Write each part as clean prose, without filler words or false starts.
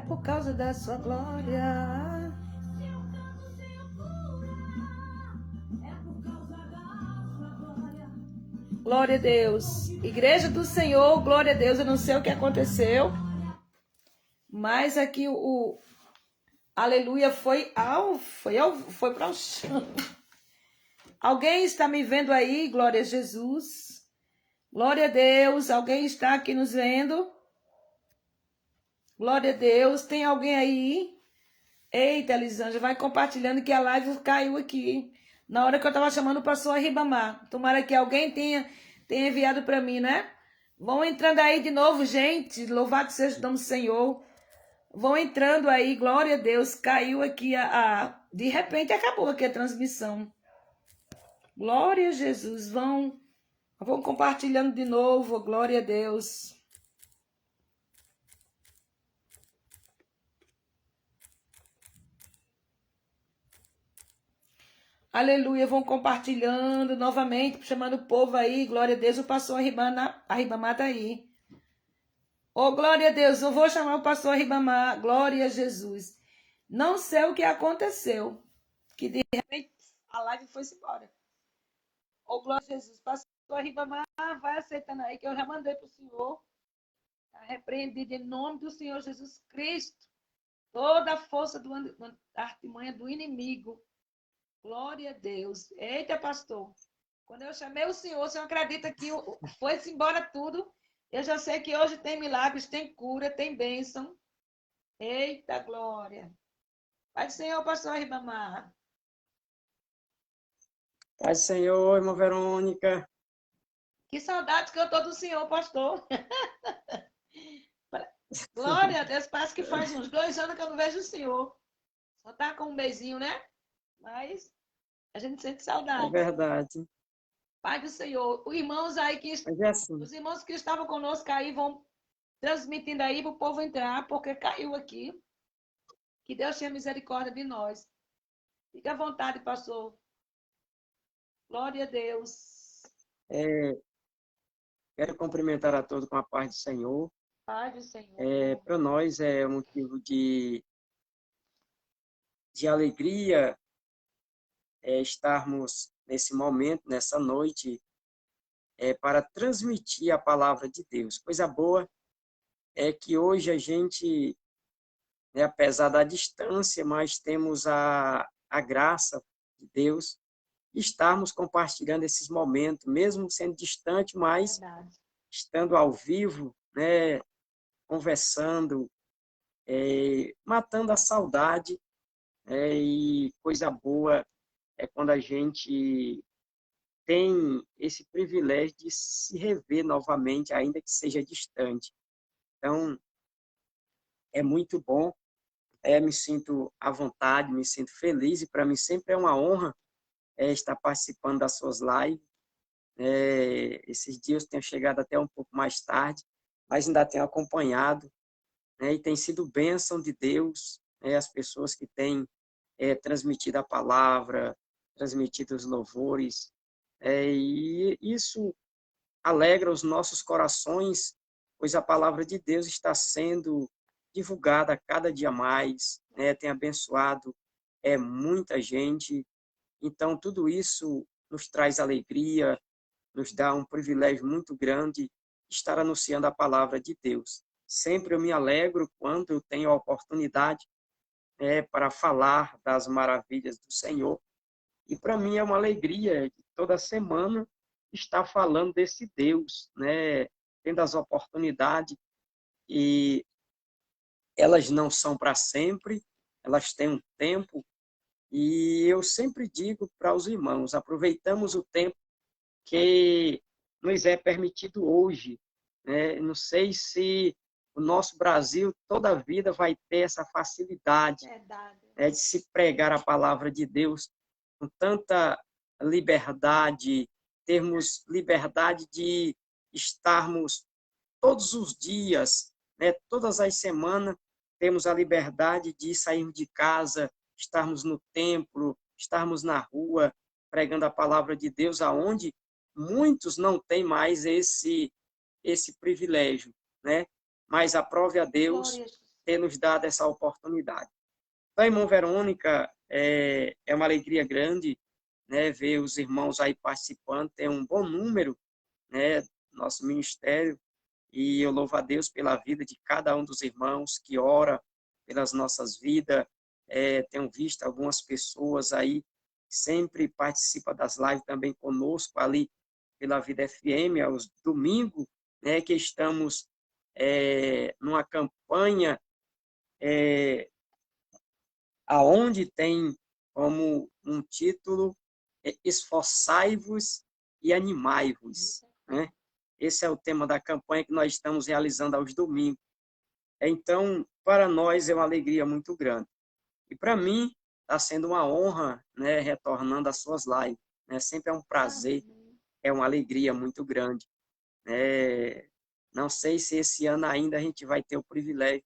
por causa da sua glória. Glória a Deus. Igreja do Senhor, glória a Deus. Eu não sei o que aconteceu, mas aqui o aleluia foi para o chão. Alguém está me vendo aí? Glória a Jesus. Glória a Deus. Alguém está aqui nos vendo? Glória a Deus. Tem alguém aí? Eita, Elisângela, vai compartilhando que a live caiu aqui. Na hora que eu estava chamando o pastor Ribamar. Tomara que alguém tenha enviado para mim, né? Vão entrando aí de novo, gente. Louvado seja o nome do Senhor. Vão entrando aí, glória a Deus. Caiu aqui de repente acabou aqui a transmissão. Glória a Jesus. Vão compartilhando de novo. Glória a Deus. Aleluia, vão compartilhando novamente, chamando o povo aí, glória a Deus, o pastor Ribamar tá aí. Oh, glória a Deus, eu vou chamar o pastor Ribamar, glória a Jesus. Não sei o que aconteceu, que de repente a live foi-se embora. Oh, glória a Jesus, pastor Ribamar, vai aceitando aí, que eu já mandei para o senhor, tá repreendido em nome do Senhor Jesus Cristo, toda a força da artimanha do inimigo. Glória a Deus. Eita, pastor. Quando eu chamei o senhor acredita que foi-se embora tudo? Eu já sei que hoje tem milagres, tem cura, tem bênção. Eita, glória. Pai do Senhor, pastor Ribamar. Pai do Senhor, irmã Verônica. Que saudade que eu tô do senhor, pastor. Glória a Deus. Parece que faz uns 2 anos que eu não vejo o senhor. Só tá com um beijinho, né? Mas a gente sente saudade. É verdade. Pai do Senhor, os irmãos aí Mas é assim. os irmãos que estavam conosco aí vão transmitindo aí para o povo entrar, porque caiu aqui. Que Deus tenha misericórdia de nós. Fique à vontade, pastor. Glória a Deus. Quero cumprimentar a todos com a paz do Senhor. Paz do Senhor. Para nós é um motivo de alegria estarmos nesse momento, nessa noite, para transmitir a palavra de Deus. Coisa boa é que hoje a gente, apesar da distância, mas temos a graça de Deus de estarmos compartilhando esses momentos, mesmo sendo distante, mas estando ao vivo, né, conversando, matando a saudade, e coisa boa é quando a gente tem esse privilégio de se rever novamente, ainda que seja distante. Então, é muito bom, me sinto à vontade, me sinto feliz, e para mim sempre é uma honra estar participando das suas lives. Esses dias eu tenho chegado até um pouco mais tarde, mas ainda tenho acompanhado, e tem sido bênção de Deus, as pessoas que têm transmitido a palavra, transmitido os louvores, e isso alegra os nossos corações, pois a palavra de Deus está sendo divulgada cada dia mais, tem abençoado muita gente. Então, tudo isso nos traz alegria, nos dá um privilégio muito grande estar anunciando a palavra de Deus. Sempre eu me alegro quando eu tenho a oportunidade para falar das maravilhas do Senhor. E para mim é uma alegria de toda semana estar falando desse Deus, tendo as oportunidades, e elas não são para sempre, elas têm um tempo, e eu sempre digo para os irmãos, aproveitamos o tempo que nos é permitido hoje. Não sei se o nosso Brasil toda a vida vai ter essa facilidade de se pregar a palavra de Deus com tanta liberdade, termos liberdade de estarmos todos os dias, todas as semanas, temos a liberdade de sairmos de casa, estarmos no templo, estarmos na rua, pregando a palavra de Deus, aonde muitos não têm mais esse privilégio, Mas aprove a Deus ter nos dado essa oportunidade. Então, irmã Verônica, é uma alegria grande, né, ver os irmãos aí participando, tem um bom número, né, nosso ministério, e eu louvo a Deus pela vida de cada um dos irmãos que ora pelas nossas vidas. Tenho visto algumas pessoas aí que sempre participam das lives também conosco ali pela Vida FM, aos domingos, né, que estamos numa campanha aonde tem como um título Esforçai-vos e animai-vos, né? Esse é o tema da campanha que nós estamos realizando aos domingos. Então, para nós é uma alegria muito grande. E para mim, está sendo uma honra, né, retornando às suas lives. Né? Sempre é um prazer, é uma alegria muito grande. Não sei se esse ano ainda a gente vai ter o privilégio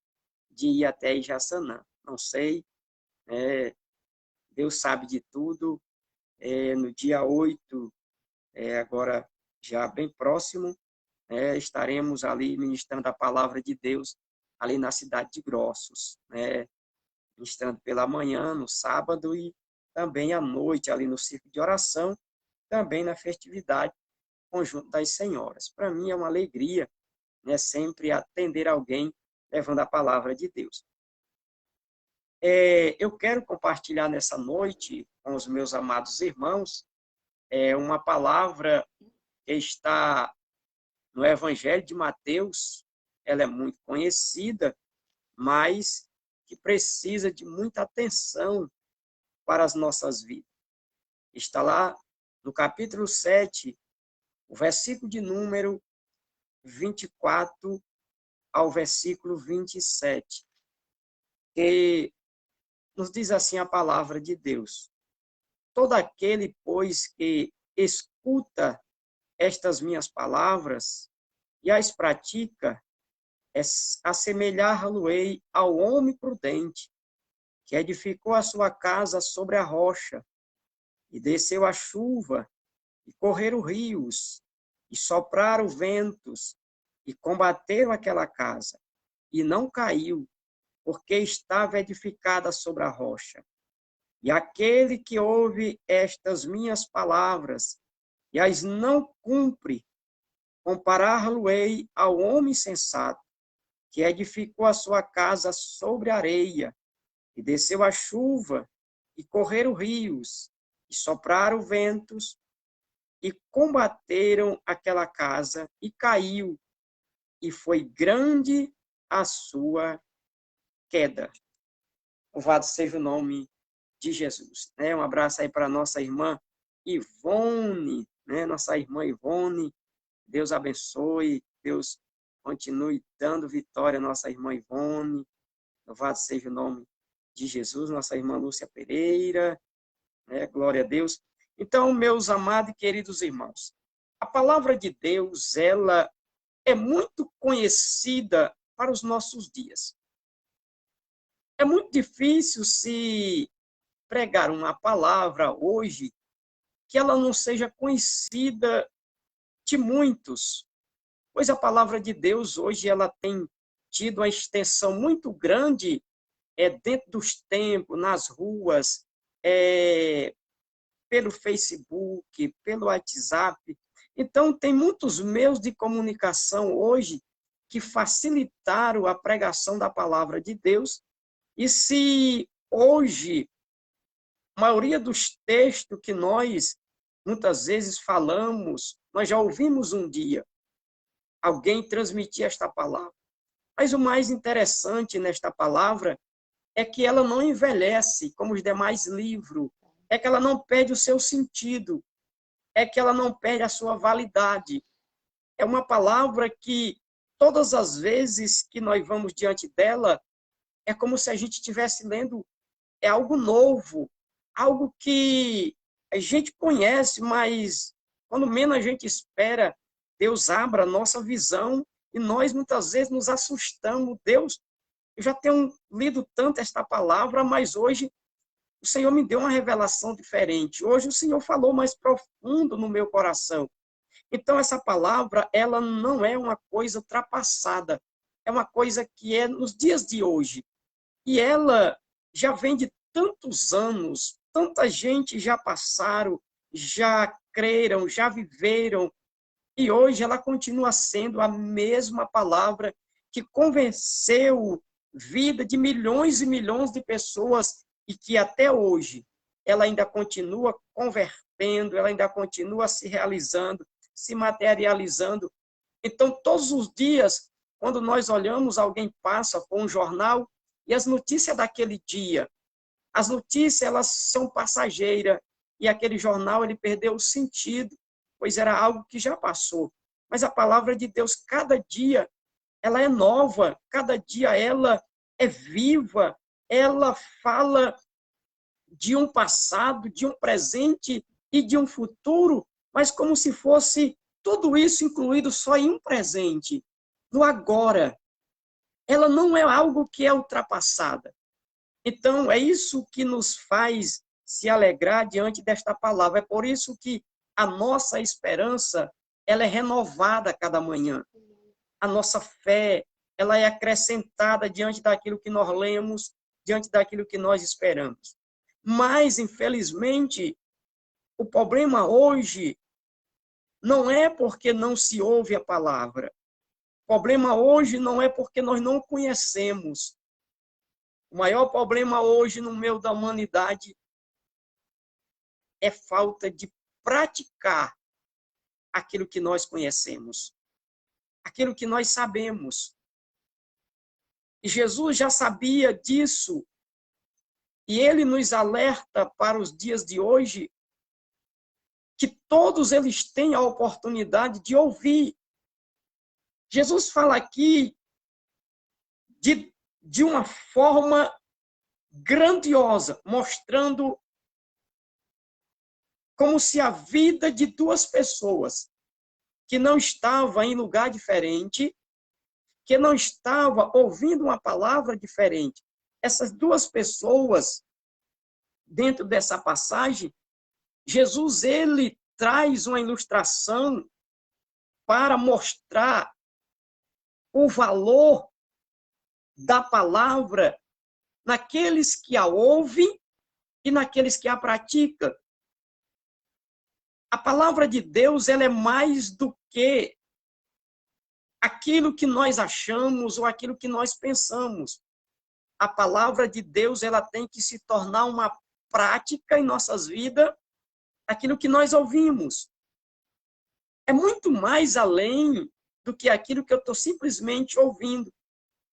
de ir até Ijaçanã. Não sei, Deus sabe de tudo. No dia 8, agora já bem próximo, estaremos ali ministrando a palavra de Deus, ali na cidade de Grossos, ministrando pela manhã, no sábado, e também à noite, ali no círculo de oração, também na festividade conjunto das senhoras. Para mim é uma alegria, sempre atender alguém levando a palavra de Deus. Eu quero compartilhar nessa noite com os meus amados irmãos uma palavra que está no Evangelho de Mateus. Ela é muito conhecida, mas que precisa de muita atenção para as nossas vidas. Está lá no capítulo 7, o versículo de número 24 ao versículo 27, que nos diz assim a palavra de Deus: todo aquele, pois, que escuta estas minhas palavras e as pratica, assemelhar-lo-ei ao homem prudente, que edificou a sua casa sobre a rocha, e desceu a chuva, e correram rios, e sopraram ventos, e combateram aquela casa, e não caiu, porque estava edificada sobre a rocha. E aquele que ouve estas minhas palavras, e as não cumpre, comparar-lo-ei ao homem sensato, que edificou a sua casa sobre a areia, e desceu a chuva, e correram rios, e sopraram ventos, e combateram aquela casa, e caiu, e foi grande a sua queda. Louvado seja o nome de Jesus. Um abraço aí para nossa irmã Ivone, nossa irmã Ivone. Deus abençoe, Deus continue dando vitória à nossa irmã Ivone. Louvado seja o nome de Jesus, nossa irmã Lúcia Pereira. Glória a Deus. Então, meus amados e queridos irmãos, a palavra de Deus, ela é muito conhecida para os nossos dias. É muito difícil se pregar uma palavra hoje que ela não seja conhecida de muitos, pois a palavra de Deus hoje ela tem tido uma extensão muito grande dentro dos templos, nas ruas, pelo Facebook, pelo WhatsApp. Então, tem muitos meios de comunicação hoje que facilitaram a pregação da palavra de Deus. E se hoje a maioria dos textos que nós muitas vezes falamos, nós já ouvimos um dia alguém transmitir esta palavra. Mas o mais interessante nesta palavra é que ela não envelhece como os demais livros, é que ela não perde o seu sentido, é que ela não perde a sua validade. É uma palavra que todas as vezes que nós vamos diante dela, é como se a gente estivesse lendo algo novo, algo que a gente conhece, mas quando menos a gente espera, Deus abra a nossa visão e nós muitas vezes nos assustamos. Deus, eu já tenho lido tanto esta palavra, mas hoje o Senhor me deu uma revelação diferente. Hoje o Senhor falou mais profundo no meu coração. Então essa palavra, ela não é uma coisa ultrapassada. é uma coisa que é nos dias de hoje. E ela já vem de tantos anos, tanta gente já passaram, já creram, já viveram, e hoje ela continua sendo a mesma palavra que convenceu vida de milhões e milhões de pessoas e que até hoje ela ainda continua convertendo, ela ainda continua se realizando, se materializando. Então, todos os dias, quando nós olhamos, alguém passa com um jornal e as notícias daquele dia, as notícias, elas são passageiras e aquele jornal, ele perdeu o sentido, pois era algo que já passou. Mas a palavra de Deus, cada dia, ela é nova, cada dia ela é viva, ela fala de um passado, de um presente e de um futuro, mas como se fosse tudo isso incluído só em um presente, no agora. Ela não é algo que é ultrapassada. Então, é isso que nos faz se alegrar diante desta palavra. É por isso que a nossa esperança, ela é renovada a cada manhã. A nossa fé, ela é acrescentada diante daquilo que nós lemos, diante daquilo que nós esperamos. Mas, infelizmente, o problema hoje não é porque não se ouve a palavra. O problema hoje não é porque nós não conhecemos. O maior problema hoje no meio da humanidade é falta de praticar aquilo que nós conhecemos, aquilo que nós sabemos. E Jesus já sabia disso, e ele nos alerta para os dias de hoje que todos eles têm a oportunidade de ouvir. Jesus fala aqui de uma forma grandiosa, mostrando como se a vida de duas pessoas que não estavam em lugar diferente, que não estavam ouvindo uma palavra diferente, essas duas pessoas, dentro dessa passagem, Jesus, ele traz uma ilustração para mostrar o valor da palavra naqueles que a ouvem e naqueles que a praticam. A palavra de Deus, ela é mais do que aquilo que nós achamos ou aquilo que nós pensamos. A palavra de Deus, ela tem que se tornar uma prática em nossas vidas, aquilo que nós ouvimos. É muito mais além do que aquilo que eu estou simplesmente ouvindo.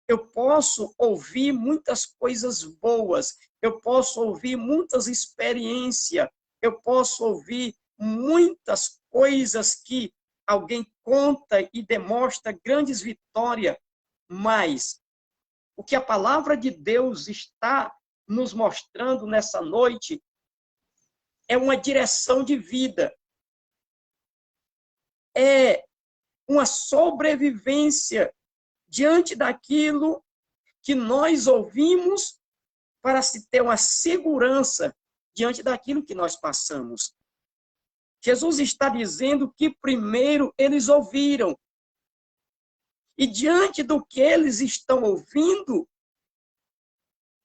Eu posso ouvir muitas coisas boas, eu posso ouvir muitas experiências, eu posso ouvir muitas coisas que alguém conta e demonstra grandes vitórias, mas o que a palavra de Deus está nos mostrando nessa noite é uma direção de vida, é uma sobrevivência diante daquilo que nós ouvimos para se ter uma segurança diante daquilo que nós passamos. Jesus está dizendo que primeiro eles ouviram. E diante do que eles estão ouvindo,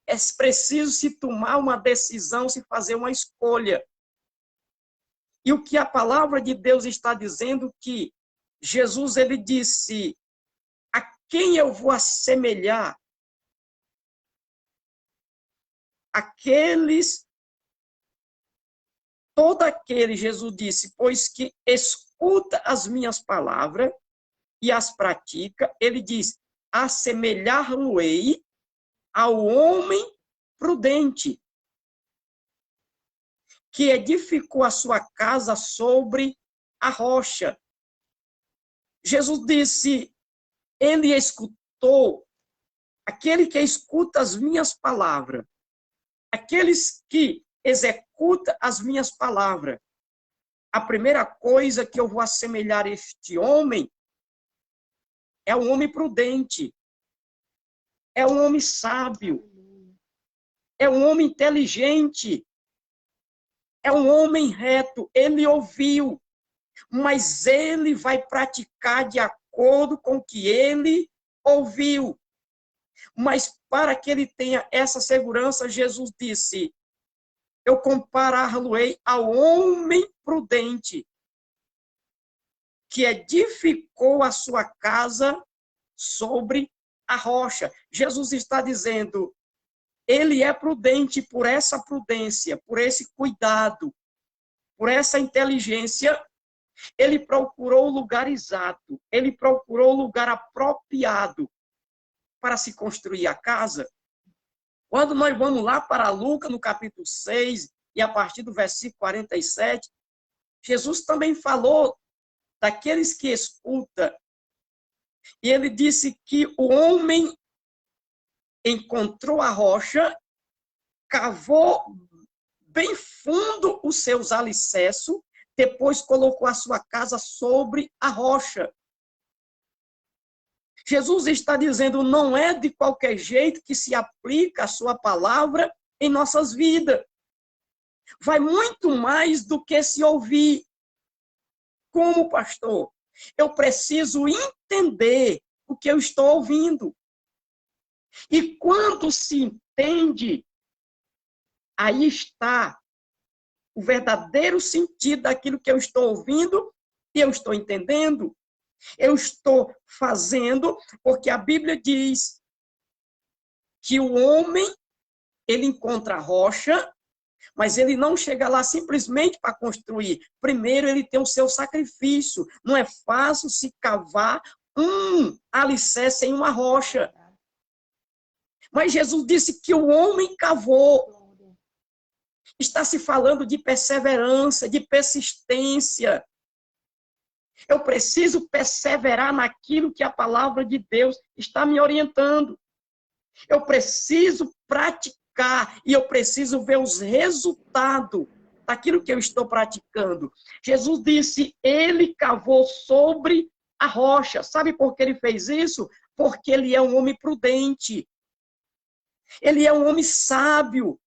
é preciso se tomar uma decisão, se fazer uma escolha. E o que a palavra de Deus está dizendo que Jesus, ele disse, a quem eu vou assemelhar? Todo aquele, Jesus disse, pois que escuta as minhas palavras e as pratica, ele diz, assemelhar-lo-ei ao homem prudente, que edificou a sua casa sobre a rocha. Jesus disse, ele escutou, aquele que escuta as minhas palavras, aqueles que executam as minhas palavras, a primeira coisa que eu vou assemelhar a este homem é um homem prudente, é um homem sábio, é um homem inteligente, é um homem reto. Ele ouviu, mas ele vai praticar de acordo com o que ele ouviu. Mas para que ele tenha essa segurança, Jesus disse, eu comparar-lo-ei ao homem prudente, que edificou a sua casa sobre a rocha. Jesus está dizendo, ele é prudente por essa prudência, por esse cuidado, por essa inteligência. Ele procurou o lugar exato, ele procurou o lugar apropriado para se construir a casa. Quando nós vamos lá para Lucas, no capítulo 6, e a partir do versículo 47, Jesus também falou daqueles que escutam. E ele disse que o homem encontrou a rocha, cavou bem fundo os seus alicerces, depois colocou a sua casa sobre a rocha. Jesus está dizendo, não é de qualquer jeito que se aplica a sua palavra em nossas vidas. Vai muito mais do que se ouvir. Como, pastor? Eu preciso entender o que eu estou ouvindo. E quando se entende, aí está o verdadeiro sentido daquilo que eu estou ouvindo e eu estou entendendo. Eu estou fazendo porque a Bíblia diz que o homem, ele encontra a rocha, mas ele não chega lá simplesmente para construir. Primeiro, ele tem o seu sacrifício. Não é fácil se cavar um alicerce em uma rocha. Mas Jesus disse que o homem cavou. Está se falando de perseverança, de persistência. Eu preciso perseverar naquilo que a palavra de Deus está me orientando. Eu preciso praticar e eu preciso ver os resultados daquilo que eu estou praticando. Jesus disse, ele cavou sobre a rocha. Sabe por que ele fez isso? Porque ele é um homem prudente. Ele é um homem sábio.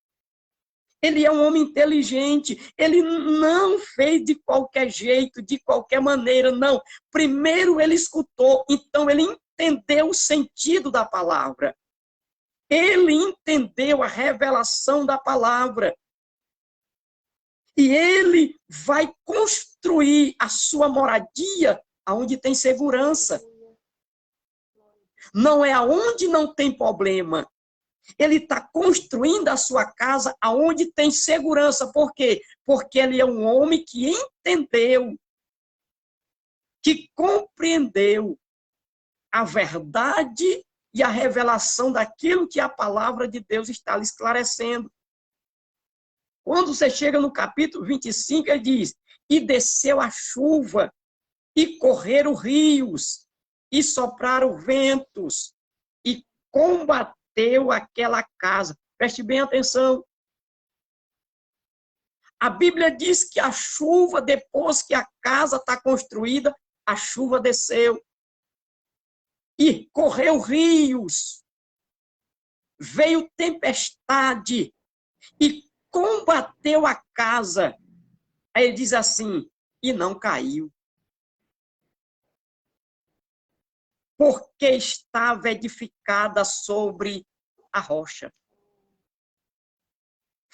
Ele é um homem inteligente. Ele não fez de qualquer jeito, de qualquer maneira, não. Primeiro ele escutou, então ele entendeu o sentido da palavra. Ele entendeu a revelação da palavra. E ele vai construir a sua moradia aonde tem segurança. Não é aonde não tem problema. Ele está construindo a sua casa aonde tem segurança. Por quê? Porque ele é um homem que entendeu, que compreendeu a verdade e a revelação daquilo que a palavra de Deus está lhe esclarecendo. Quando você chega no capítulo 25, ele diz, e desceu a chuva, e correram rios, e sopraram ventos, e combateu aquela casa. Preste bem atenção. A Bíblia diz que a chuva, depois que a casa está construída, a chuva desceu. E correu rios. Veio tempestade. E combateu a casa. Aí ele diz assim, e não caiu. Porque estava edificada sobre a rocha.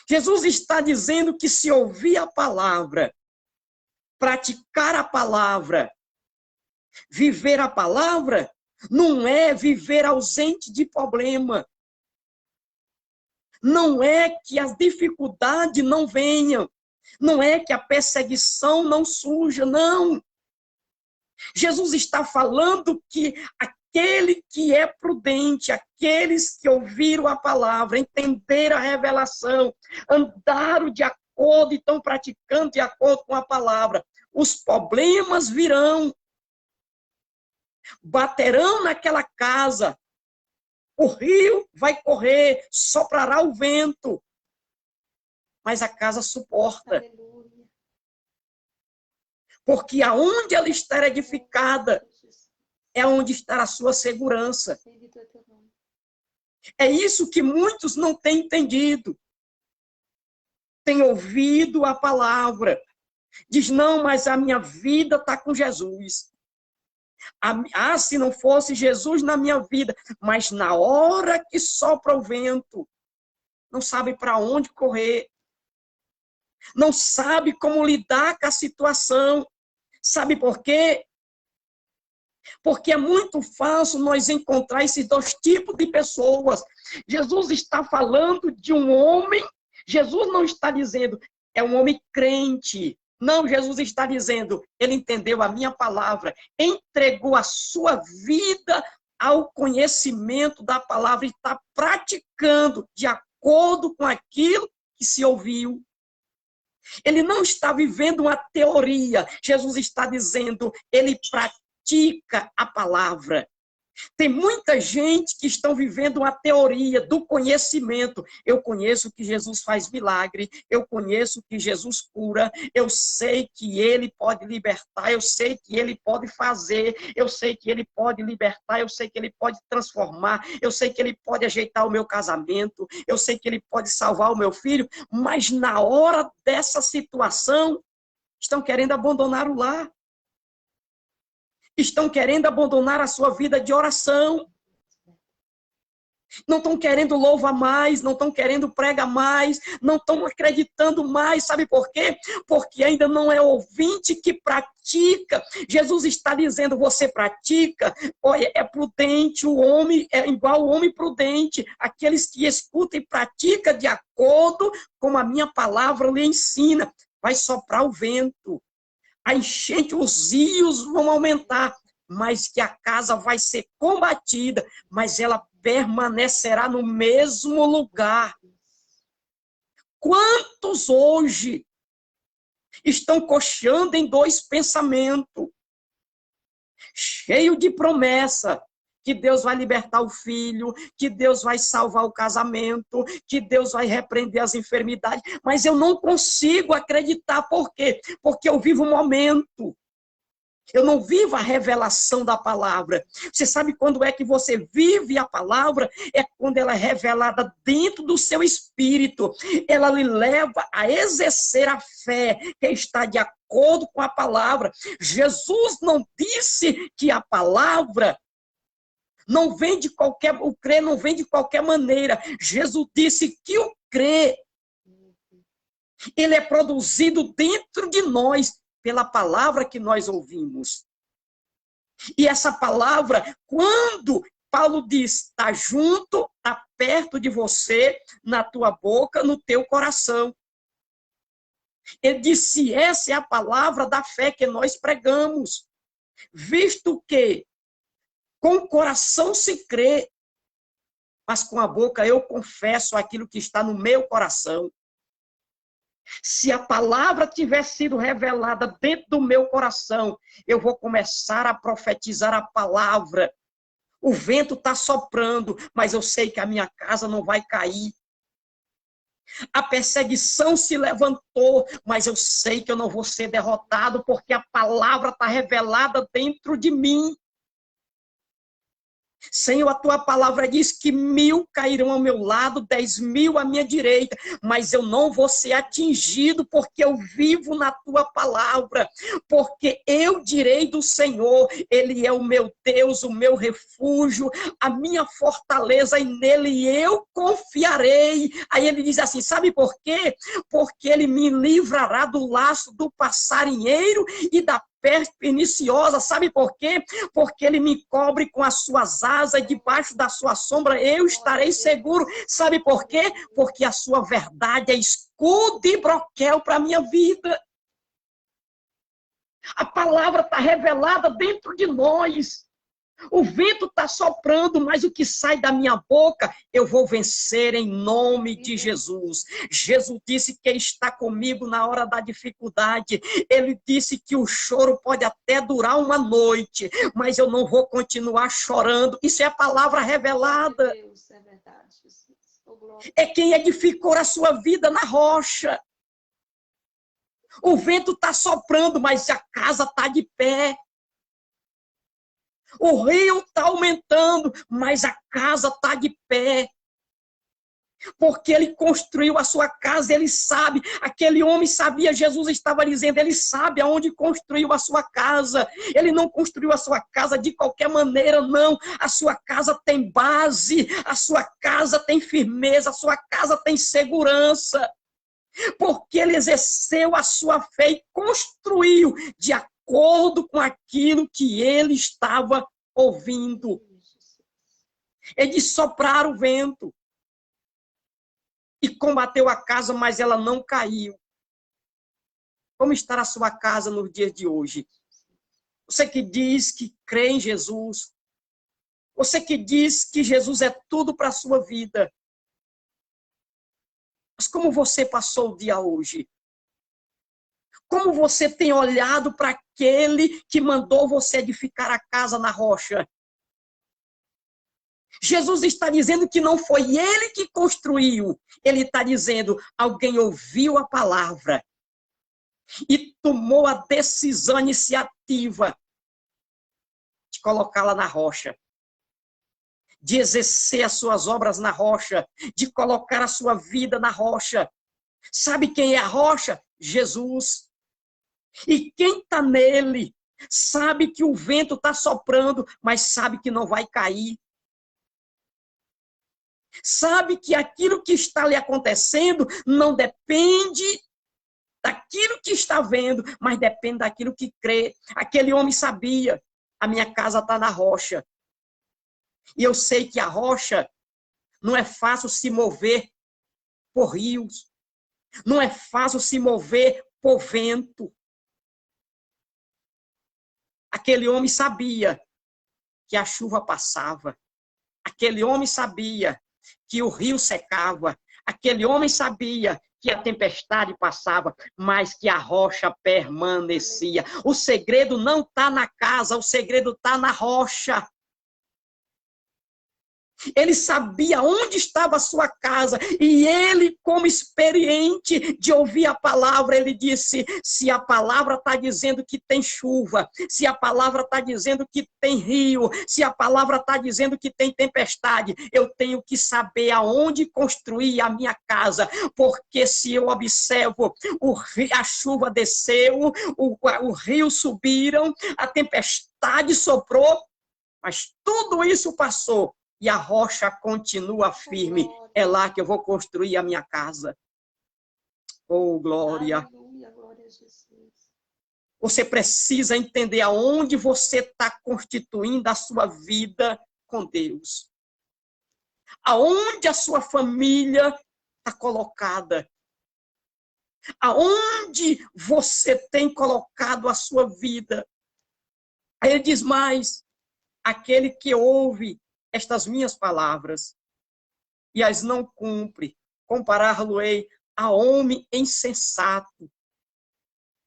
Jesus está dizendo que se ouvir a palavra, praticar a palavra, viver a palavra, não é viver ausente de problema. Não é que as dificuldades não venham. Não é que a perseguição não surja, não. Jesus está falando que aquele que é prudente, aqueles que ouviram a palavra, entenderam a revelação, andaram de acordo e estão praticando de acordo com a palavra, os problemas virão, baterão naquela casa, o rio vai correr, soprará o vento, mas a casa suporta. Aleluia. Porque aonde ela está edificada, é onde está a sua segurança. É isso que muitos não têm entendido. Têm ouvido a palavra. Diz, não, mas a minha vida está com Jesus. Ah, se não fosse Jesus na minha vida, mas na hora que sopra o vento, não sabe para onde correr, não sabe como lidar com a situação. Sabe por quê? Porque é muito fácil nós encontrar esses dois tipos de pessoas. Jesus está falando de um homem, Jesus não está dizendo, é um homem crente. Não, Jesus está dizendo, ele entendeu a minha palavra, entregou a sua vida ao conhecimento da palavra e está praticando de acordo com aquilo que se ouviu. Ele não está vivendo uma teoria. Jesus está dizendo, ele pratica a palavra. Tem muita gente que estão vivendo uma teoria do conhecimento. Eu conheço que Jesus faz milagre, eu conheço que Jesus cura, eu sei que ele pode libertar, eu sei que ele pode fazer, eu sei que ele pode libertar, eu sei que ele pode transformar, eu sei que ele pode ajeitar o meu casamento, eu sei que ele pode salvar o meu filho, mas na hora dessa situação, estão querendo abandonar o lar. Estão querendo abandonar a sua vida de oração. Não estão querendo louvar mais, não estão querendo pregar mais, não estão acreditando mais. Sabe por quê? Porque ainda não é ouvinte que pratica. Jesus está dizendo, você pratica? Olha, é prudente o homem, é igual o homem prudente. Aqueles que escutam e praticam de acordo com a minha palavra lhe ensina. Vai soprar o vento. A enchente, os rios vão aumentar, mas que a casa vai ser combatida, mas ela permanecerá no mesmo lugar. Quantos hoje estão cocheando em dois pensamentos, cheio de promessa, que Deus vai libertar o filho, que Deus vai salvar o casamento, que Deus vai repreender as enfermidades, mas eu não consigo acreditar. Por quê? Porque eu vivo um momento. Eu não vivo a revelação da palavra. Você sabe quando é que você vive a palavra? É quando ela é revelada dentro do seu espírito. Ela lhe leva a exercer a fé que está de acordo com a palavra. Jesus não disse que a palavra não vem de qualquer, o crer não vem de qualquer maneira. Jesus disse que o crer, ele é produzido dentro de nós, pela palavra que nós ouvimos. E essa palavra, quando Paulo diz, está junto, está perto de você, na tua boca, no teu coração. Ele disse, essa é a palavra da fé que nós pregamos. Visto que com o coração se crê, mas com a boca eu confesso aquilo que está no meu coração. Se a palavra tiver sido revelada dentro do meu coração, eu vou começar a profetizar a palavra. O vento está soprando, mas eu sei que a minha casa não vai cair. A perseguição se levantou, mas eu sei que eu não vou ser derrotado, porque a palavra está revelada dentro de mim. Senhor, a tua palavra diz que 1000 cairão ao meu lado, 10.000 à minha direita, mas eu não vou ser atingido, porque eu vivo na tua palavra, porque eu direi do Senhor, ele é o meu Deus, o meu refúgio, a minha fortaleza, e nele eu confiarei. Aí ele diz assim, sabe por quê? Porque ele me livrará do laço do passarinheiro e da peste perniciosa. Sabe por quê? Porque ele me cobre com as suas asas, debaixo da sua sombra eu estarei seguro. Sabe por quê? Porque a sua verdade é escudo e broquel para a minha vida. A palavra está revelada dentro de nós. O vento está soprando, mas o que sai da minha boca, eu vou vencer em nome de Jesus. Jesus disse que está comigo na hora da dificuldade. Ele disse que o choro pode até durar uma noite, mas eu não vou continuar chorando. Isso é a palavra revelada. Deus, é verdade, Jesus. Oh, glória. É quem edificou a sua vida na rocha. O vento está soprando, mas a casa está de pé. O rio está aumentando, mas a casa está de pé. Porque ele construiu a sua casa, ele sabe, aquele homem sabia, Jesus estava dizendo, ele sabe aonde construiu a sua casa. Ele não construiu a sua casa de qualquer maneira, não. A sua casa tem base, a sua casa tem firmeza, a sua casa tem segurança. Porque ele exerceu a sua fé e construiu de acordo com aquilo que ele estava ouvindo. Ele disse soprar o vento. E combateu a casa, mas ela não caiu. Como está a sua casa nos dias de hoje? Você que diz que crê em Jesus. Você que diz que Jesus é tudo para a sua vida. Mas como você passou o dia hoje? Como você tem olhado para aquele que mandou você edificar a casa na rocha? Jesus está dizendo que não foi ele que construiu. Ele está dizendo, alguém ouviu a palavra e tomou a decisão, a iniciativa de colocá-la na rocha, de exercer as suas obras na rocha, de colocar a sua vida na rocha. Sabe quem é a rocha? Jesus. E quem está nele sabe que o vento está soprando, mas sabe que não vai cair. Sabe que aquilo que está lhe acontecendo não depende daquilo que está vendo, mas depende daquilo que crê. Aquele homem sabia, a minha casa está na rocha. E eu sei que a rocha não é fácil se mover por rios. Não é fácil se mover por vento. Aquele homem sabia que a chuva passava. Aquele homem sabia que o rio secava. Aquele homem sabia que a tempestade passava, mas que a rocha permanecia. O segredo não está na casa, o segredo está na rocha. Ele sabia onde estava a sua casa, e ele, como experiente de ouvir a palavra, ele disse, se a palavra está dizendo que tem chuva, se a palavra está dizendo que tem rio, se a palavra está dizendo que tem tempestade, eu tenho que saber aonde construir a minha casa, porque se eu observo, a chuva desceu, o rio subiram, a tempestade soprou, mas tudo isso passou. E a rocha continua firme. É lá que eu vou construir a minha casa. Oh, glória. Aleluia, glória a Jesus. Você precisa entender aonde você está constituindo a sua vida com Deus. Aonde a sua família está colocada. Aonde você tem colocado a sua vida. Aí ele diz mais, aquele que ouve estas minhas palavras e as não cumpre, comparar-lo-ei a homem insensato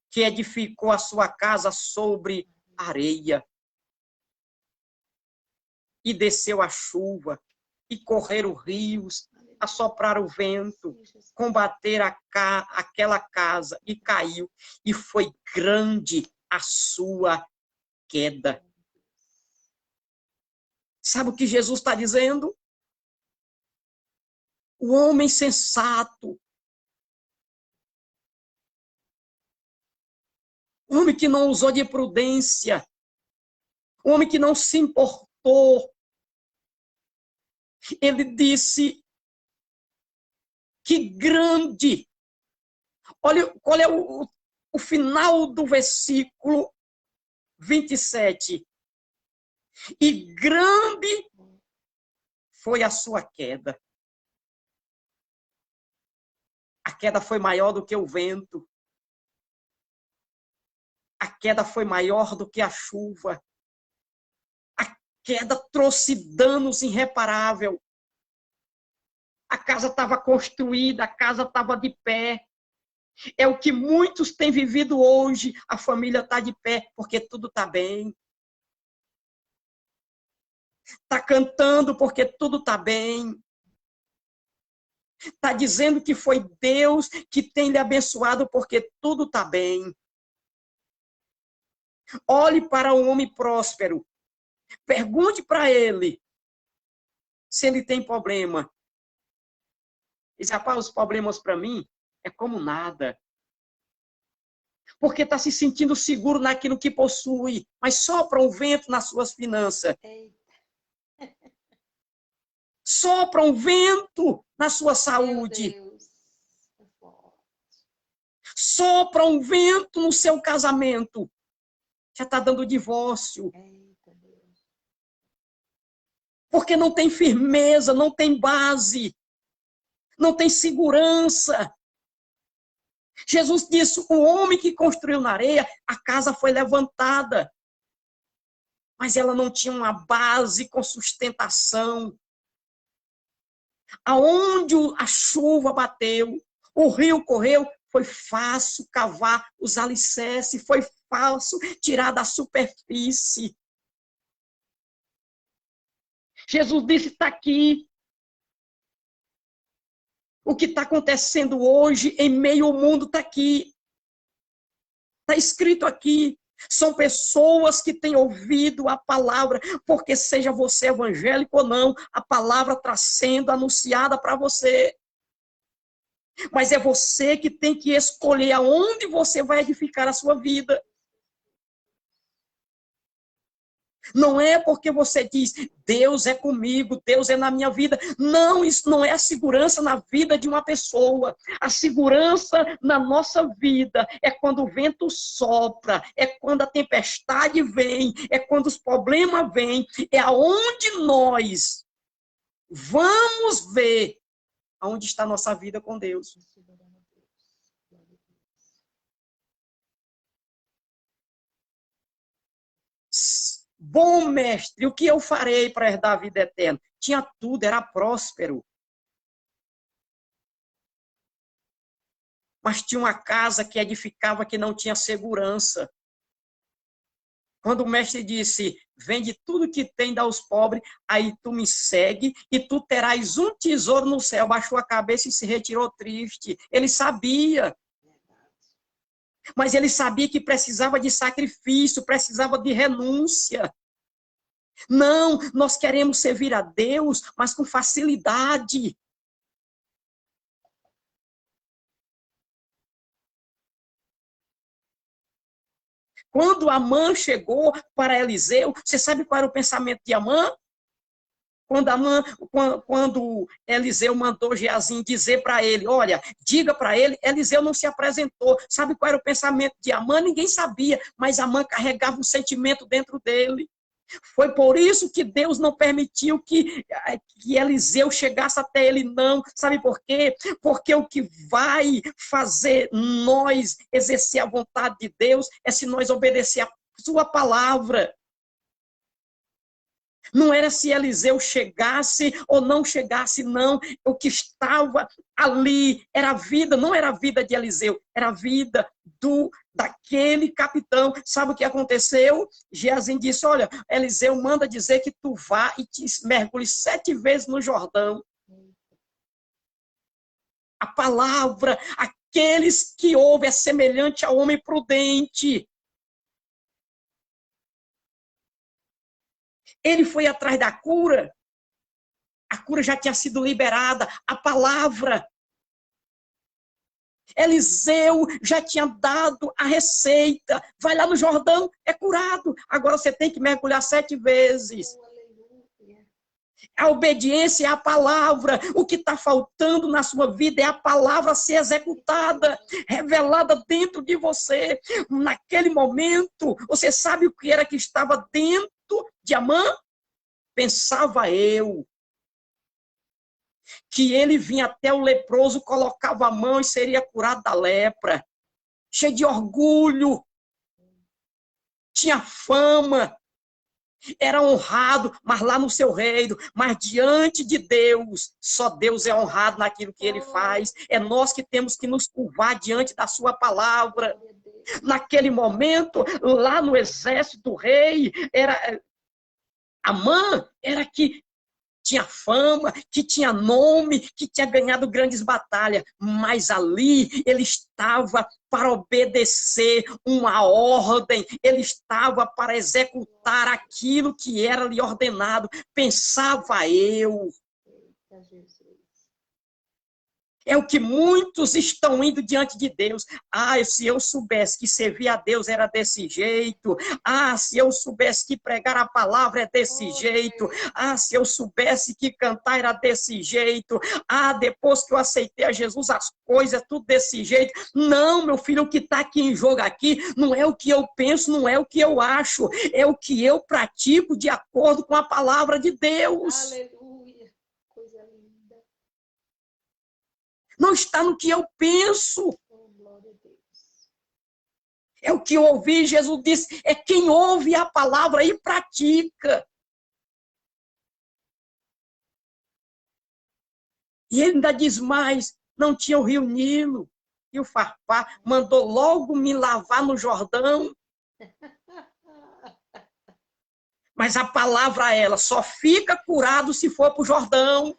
que edificou a sua casa sobre areia e desceu a chuva e correram rios, assoprar o vento, combater aquela casa e caiu, e foi grande a sua queda. Sabe o que Jesus está dizendo? O homem sensato, o homem que não usou de prudência, o homem que não se importou, ele disse que grande. Olha qual é o final do versículo 27. E grande foi a sua queda. A queda foi maior do que o vento. A queda foi maior do que a chuva. A queda trouxe danos irreparáveis. A casa estava construída, a casa estava de pé. É o que muitos têm vivido hoje. A família está de pé porque tudo está bem. Está cantando porque tudo está bem. Está dizendo que foi Deus que tem lhe abençoado porque tudo está bem. Olhe para o homem próspero. Pergunte para ele se ele tem problema. Diz, rapaz, os problemas para mim é como nada. Porque está se sentindo seguro naquilo que possui, mas sopra um vento nas suas finanças. Sopra um vento na sua saúde. Sopra um vento no seu casamento. Já está dando divórcio. Porque não tem firmeza, não tem base, não tem segurança. Jesus disse, o homem que construiu na areia, a casa foi levantada. Mas ela não tinha uma base com sustentação. Aonde a chuva bateu, o rio correu, foi fácil cavar os alicerces, foi fácil tirar da superfície. Jesus disse, está aqui. O que está acontecendo hoje em meio ao mundo está aqui. Está escrito aqui. São pessoas que têm ouvido a palavra, porque seja você evangélico ou não, a palavra está sendo anunciada para você. Mas é você que tem que escolher aonde você vai edificar a sua vida. Não é porque você diz, Deus é comigo, Deus é na minha vida. Não, isso não é a segurança na vida de uma pessoa. A segurança na nossa vida é quando o vento sopra, é quando a tempestade vem, é quando os problemas vêm, é aonde nós vamos ver aonde está a nossa vida com Deus. Bom mestre, o que eu farei para herdar a vida eterna? Tinha tudo, era próspero. Mas tinha uma casa que edificava que não tinha segurança. Quando o mestre disse, vende tudo que tem, dá aos pobres, aí tu me segue e tu terás um tesouro no céu. Baixou a cabeça e se retirou triste. Ele sabia. Mas ele sabia que precisava de sacrifício, precisava de renúncia. Não, nós queremos servir a Deus, mas com facilidade. Quando Amã chegou para Eliseu, você sabe qual era o pensamento de Amã? Quando Eliseu mandou Geazi dizer para ele, olha, diga para ele, Eliseu não se apresentou. Sabe qual era o pensamento de Amã? Ninguém sabia, mas Amã carregava um sentimento dentro dele. Foi por isso que Deus não permitiu que Eliseu chegasse até ele, não. Sabe por quê? Porque o que vai fazer nós exercer a vontade de Deus é se nós obedecer a sua palavra. Não era se Eliseu chegasse ou não chegasse, não. O que estava ali era a vida, não era a vida de Eliseu, era a vida daquele capitão. Sabe o que aconteceu? Geazi disse, olha, Eliseu manda dizer que tu vá e te mergulhe 7 vezes no Jordão. A palavra, aqueles que ouvem é semelhante ao homem prudente. Ele foi atrás da cura. A cura já tinha sido liberada. A palavra. Eliseu já tinha dado a receita. Vai lá no Jordão, é curado. Agora você tem que mergulhar 7 vezes. A obediência é a palavra. O que está faltando na sua vida é a palavra ser executada, revelada dentro de você. Naquele momento, você sabe o que era que estava dentro de Amã? Pensava eu que ele vinha até o leproso, colocava a mão e seria curado da lepra. Cheio de orgulho, tinha fama, era honrado, mas lá no seu reino, mas diante de Deus, só Deus é honrado naquilo que ele faz. É nós que temos que nos curvar diante da sua palavra. Naquele momento, lá no exército do rei, Amã era que tinha fama, que tinha nome, que tinha ganhado grandes batalhas, mas ali ele estava para obedecer uma ordem, ele estava para executar aquilo que era lhe ordenado. Pensava eu É o que muitos estão indo diante de Deus. Ah, se eu soubesse que servir a Deus era desse jeito. Ah, se eu soubesse que pregar a palavra é desse jeito. Ah, se eu soubesse que cantar era desse jeito. Ah, depois que eu aceitei a Jesus, as coisas, tudo desse jeito. Não, meu filho, o que está aqui em jogo aqui não é o que eu penso, não é o que eu acho. É o que eu pratico de acordo com a palavra de Deus. Aleluia. Coisa linda. Não está no que eu penso. Oh, glória a Deus. É o que eu ouvi, Jesus disse, é quem ouve a palavra e pratica. E ele ainda diz mais, não tinha o rio Nilo. E o Farpar mandou logo me lavar no Jordão. Mas a palavra, ela só fica curado se for para o Jordão.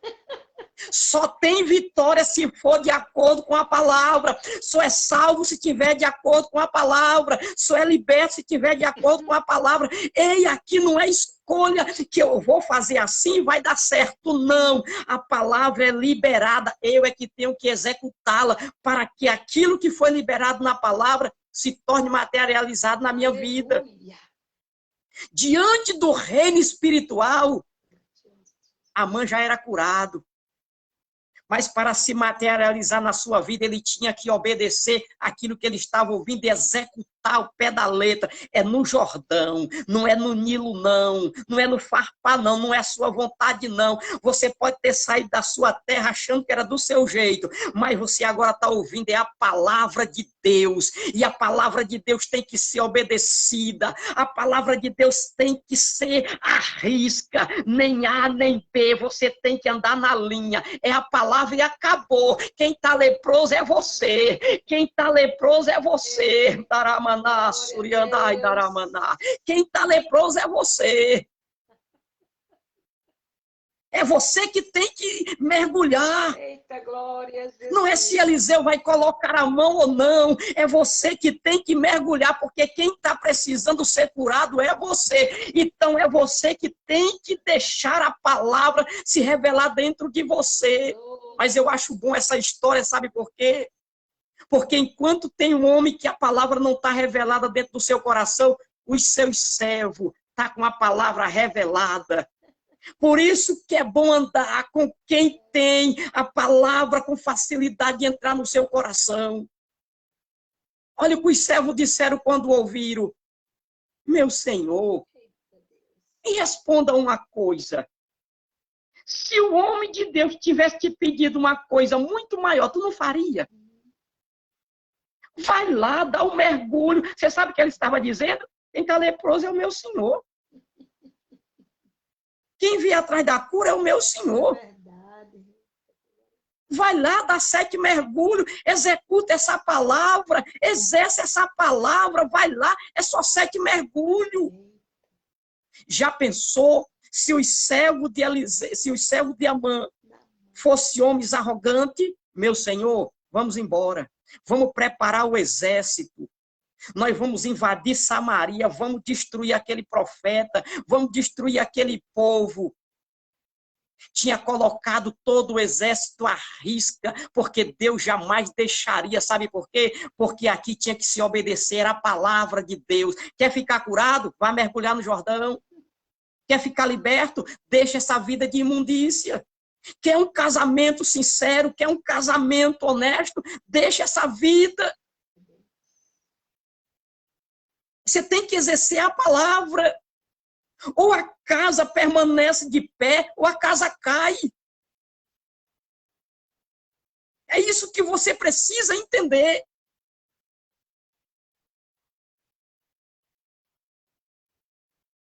Só tem vitória se for de acordo com a palavra. Só é salvo se tiver de acordo com a palavra. Só é liberto se tiver de acordo com a palavra. Ei, aqui não é escolha que eu vou fazer assim e vai dar certo. Não. A palavra é liberada. Eu é que tenho que executá-la para que aquilo que foi liberado na palavra se torne materializado na minha vida. Diante do reino espiritual, Amã já era curado. Mas para se materializar na sua vida, ele tinha que obedecer aquilo que ele estava ouvindo e executar o pé da letra. É no Jordão, não é no Nilo, não. Não é no Farpar, não. Não é a sua vontade, não. Você pode ter saído da sua terra achando que era do seu jeito, mas você agora está ouvindo, é a palavra de Deus. E a palavra de Deus tem que ser obedecida. A palavra de Deus tem que ser à risca. Nem A, nem B. Você tem que andar na linha. É a palavra e acabou. Quem está leproso é você. Quem está leproso é você. Daramaná, Suriandai, Daramaná. Quem está leproso é você. É você que tem que mergulhar. Eita, glória, Jesus. Não é se Eliseu vai colocar a mão ou não. É você que tem que mergulhar, porque quem está precisando ser curado é você. Então é você que tem que deixar a palavra se revelar dentro de você. Mas eu acho bom essa história, sabe por quê? Porque enquanto tem um homem que a palavra não está revelada dentro do seu coração, os seus servos estão com a palavra revelada. Por isso que é bom andar com quem tem a palavra com facilidade de entrar no seu coração. Olha o que os servos disseram quando ouviram. Meu Senhor, me responda uma coisa. Se o homem de Deus tivesse te pedido uma coisa muito maior, tu não faria? Vai lá, dá um mergulho. Você sabe o que ele estava dizendo? Quem está leproso é o meu Senhor. Quem vier atrás da cura é o meu Senhor. Vai lá, dá 7 mergulhos, executa essa palavra, exerce essa palavra, vai lá, é só 7 mergulhos. Já pensou se os servos de Amã fossem homens arrogantes? Meu Senhor, vamos embora. Vamos preparar o exército. Nós vamos invadir Samaria, vamos destruir aquele profeta, vamos destruir aquele povo. Tinha colocado todo o exército à risca, porque Deus jamais deixaria, sabe por quê? Porque aqui tinha que se obedecer à palavra de Deus. Quer ficar curado? Vá mergulhar no Jordão. Quer ficar liberto? Deixa essa vida de imundícia. Quer um casamento sincero? Quer um casamento honesto? Deixa essa vida. Você tem que exercer a palavra. Ou a casa permanece de pé, ou a casa cai. É isso que você precisa entender.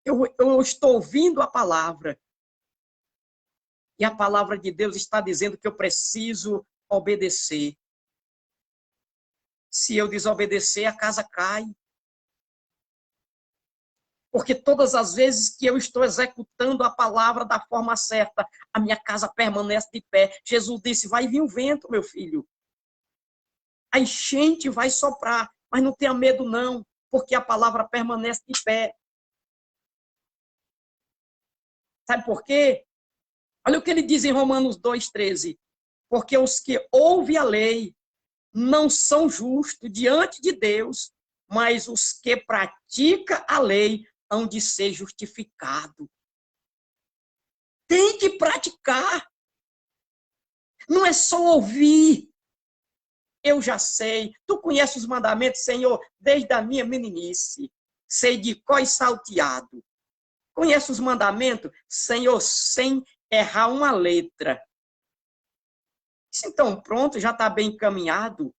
Eu estou ouvindo a palavra. E a palavra de Deus está dizendo que eu preciso obedecer. Se eu desobedecer, a casa cai. Porque todas as vezes que eu estou executando a palavra da forma certa, a minha casa permanece de pé. Jesus disse, vai vir o vento, meu filho. A enchente vai soprar, mas não tenha medo não, porque a palavra permanece de pé. Sabe por quê? Olha o que ele diz em Romanos 2,13. porque os que ouvem a lei não são justos diante de Deus, mas os que praticam a lei hão de ser justificados. Tem que praticar. Não é só ouvir. Eu já sei. Tu conheces os mandamentos, Senhor, desde a minha meninice. Sei de cor e salteado. Conhece os mandamentos, Senhor, sem errar uma letra. Então, pronto, já está bem encaminhado.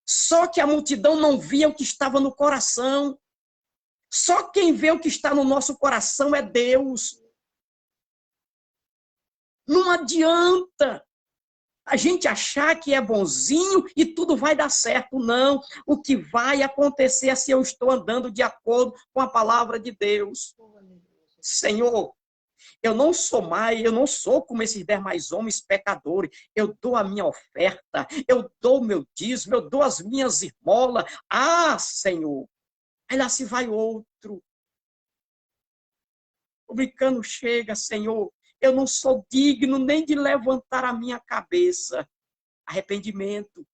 Só que a multidão não via o que estava no coração. Só quem vê o que está no nosso coração é Deus. Não adianta a gente achar que é bonzinho e tudo vai dar certo. Não. O que vai acontecer é se eu estou andando de acordo com a palavra de Deus. Senhor, eu não sou como esses demais homens pecadores. Eu dou a minha oferta, eu dou o meu dízimo, eu dou as minhas esmolas. Ah, Senhor. Aí lá se vai outro. O publicano chega, Senhor, eu não sou digno nem de levantar a minha cabeça. Arrependimento.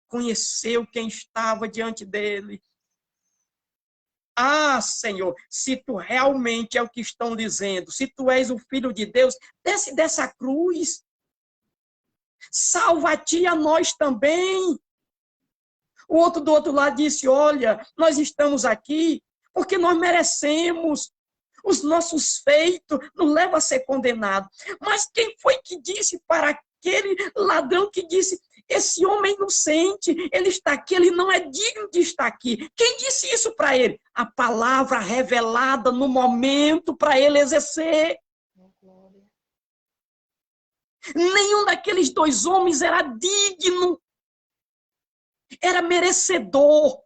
Conheceu quem estava diante dele. Ah, Senhor, se tu realmente é o que estão dizendo, se tu és o Filho de Deus, desce dessa cruz. Salva a ti e a nós também. O outro do outro lado disse, olha, nós estamos aqui porque nós merecemos. Os nossos feitos nos levam a ser condenados. Mas quem foi que disse para aquele ladrão que disse, esse homem é inocente, ele está aqui, ele não é digno de estar aqui. Quem disse isso para ele? A palavra revelada no momento para ele exercer. Nenhum daqueles dois homens era digno, era merecedor.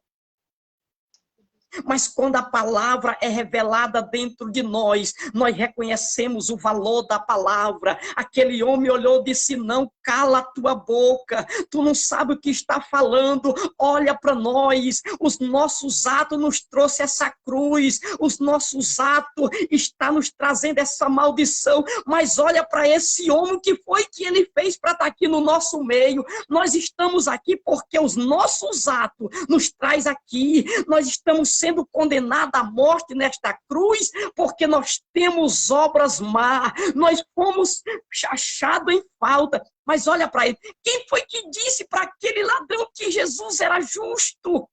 Mas quando a palavra é revelada dentro de nós, nós reconhecemos o valor da palavra. Aquele homem olhou e disse, não, cala a tua boca, tu não sabe o que está falando, olha para nós, os nossos atos nos trouxe essa cruz, os nossos atos estão nos trazendo essa maldição, mas olha para esse homem, o que foi que ele fez para estar aqui no nosso meio. Nós estamos aqui porque os nossos atos nos traz aqui, nós estamos sendo condenado à morte nesta cruz, porque nós temos obras más, nós fomos achados em falta. Mas olha para ele, quem foi que disse para aquele ladrão que Jesus era justo?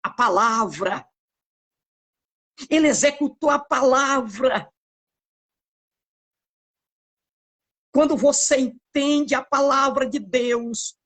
A palavra. Ele executou a palavra. Quando você entende a palavra de Deus,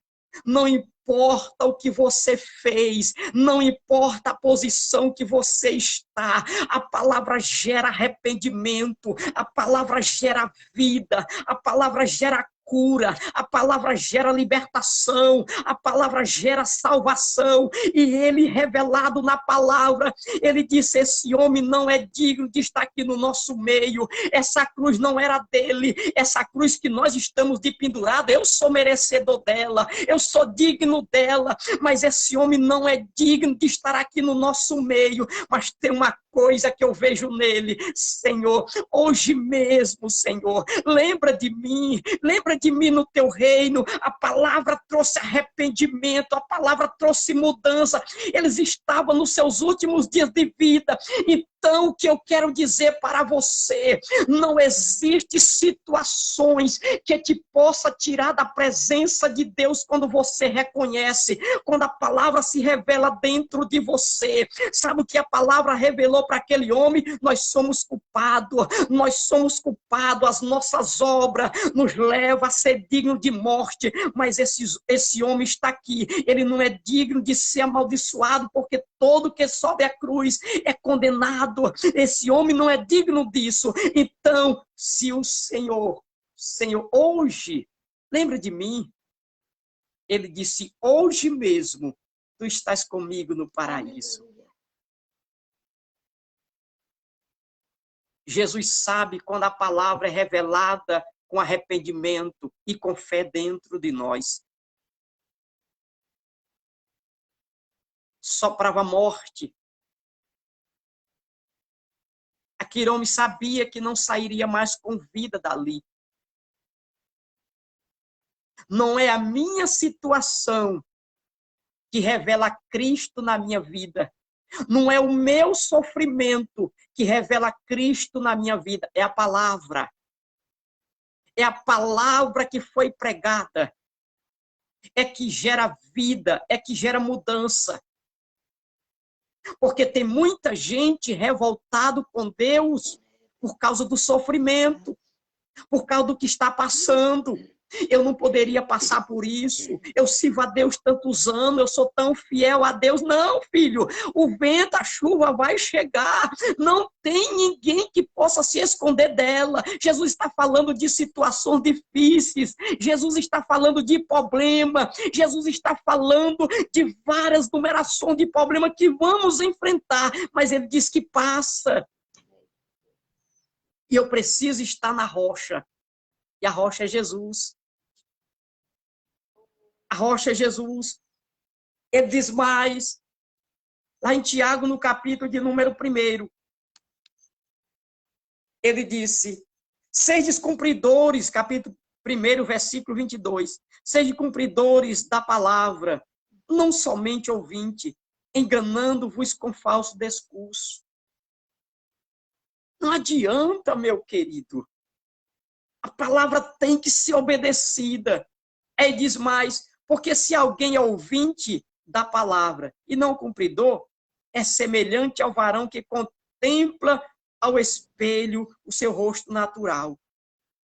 não importa o que você fez, não importa a posição que você está, a palavra gera arrependimento, a palavra gera vida, a palavra gera cura, a palavra gera libertação, a palavra gera salvação, e ele revelado na palavra, ele disse, esse homem não é digno de estar aqui no nosso meio, essa cruz não era dele, essa cruz que nós estamos de pendurado, eu sou merecedor dela, eu sou digno dela, mas esse homem não é digno de estar aqui no nosso meio, mas tem uma coisa que eu vejo nele, Senhor, hoje mesmo, Senhor, lembra de mim no teu reino, a palavra trouxe arrependimento, a palavra trouxe mudança, eles estavam nos seus últimos dias de vida, então o que eu quero dizer para você, não existe situações que te possa tirar da presença de Deus quando você reconhece, quando a palavra se revela dentro de você. Sabe o que a palavra revelou para aquele homem? Nós somos culpados, as nossas obras nos levam a ser digno de morte, mas esse homem está aqui, ele não é digno de ser amaldiçoado, porque todo que sobe a cruz é condenado, esse homem não é digno disso. Então, se o Senhor, hoje, lembra de mim, ele disse, hoje mesmo, tu estás comigo no paraíso. Jesus sabe quando a palavra é revelada com arrependimento e com fé dentro de nós. Soprava morte. Aquele homem sabia que não sairia mais com vida dali. Não é a minha situação que revela Cristo na minha vida. Não é o meu sofrimento que revela Cristo na minha vida. É a palavra. É a palavra que foi pregada. É que gera vida, é que gera mudança. Porque tem muita gente revoltado com Deus por causa do sofrimento, por causa do que está passando. Eu não poderia passar por isso. Eu sirvo a Deus tantos anos, eu sou tão fiel a Deus. Não, filho, o vento, a chuva vai chegar. Não tem ninguém que possa se esconder dela. Jesus está falando de situações difíceis. Jesus está falando de problema. Jesus está falando de várias numerações de problemas que vamos enfrentar. Mas ele diz que passa. E eu preciso estar na rocha. E a rocha é Jesus. A rocha é Jesus. Ele diz mais, lá em Tiago, no capítulo de número 1, ele disse, sejam cumpridores, capítulo 1, versículo 22, sejam cumpridores da palavra, não somente ouvinte, enganando-vos com falso discurso. Não adianta, meu querido. A palavra tem que ser obedecida. Aí diz mais, porque se alguém é ouvinte da palavra e não cumpridor, é semelhante ao varão que contempla ao espelho o seu rosto natural.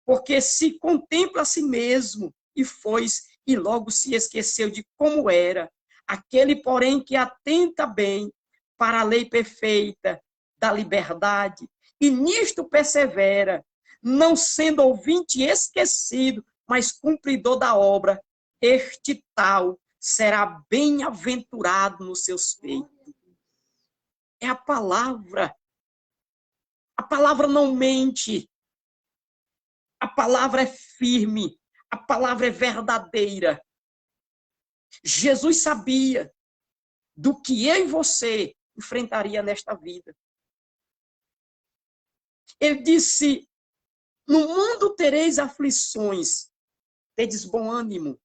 Porque se contempla a si mesmo e logo se esqueceu de como era, aquele, porém, que atenta bem para a lei perfeita da liberdade, e nisto persevera, não sendo ouvinte esquecido, mas cumpridor da obra, este tal será bem-aventurado nos seus feitos. É a palavra. A palavra não mente. A palavra é firme. A palavra é verdadeira. Jesus sabia do que eu e você enfrentaria nesta vida. Ele disse, no mundo tereis aflições, tedes bom ânimo,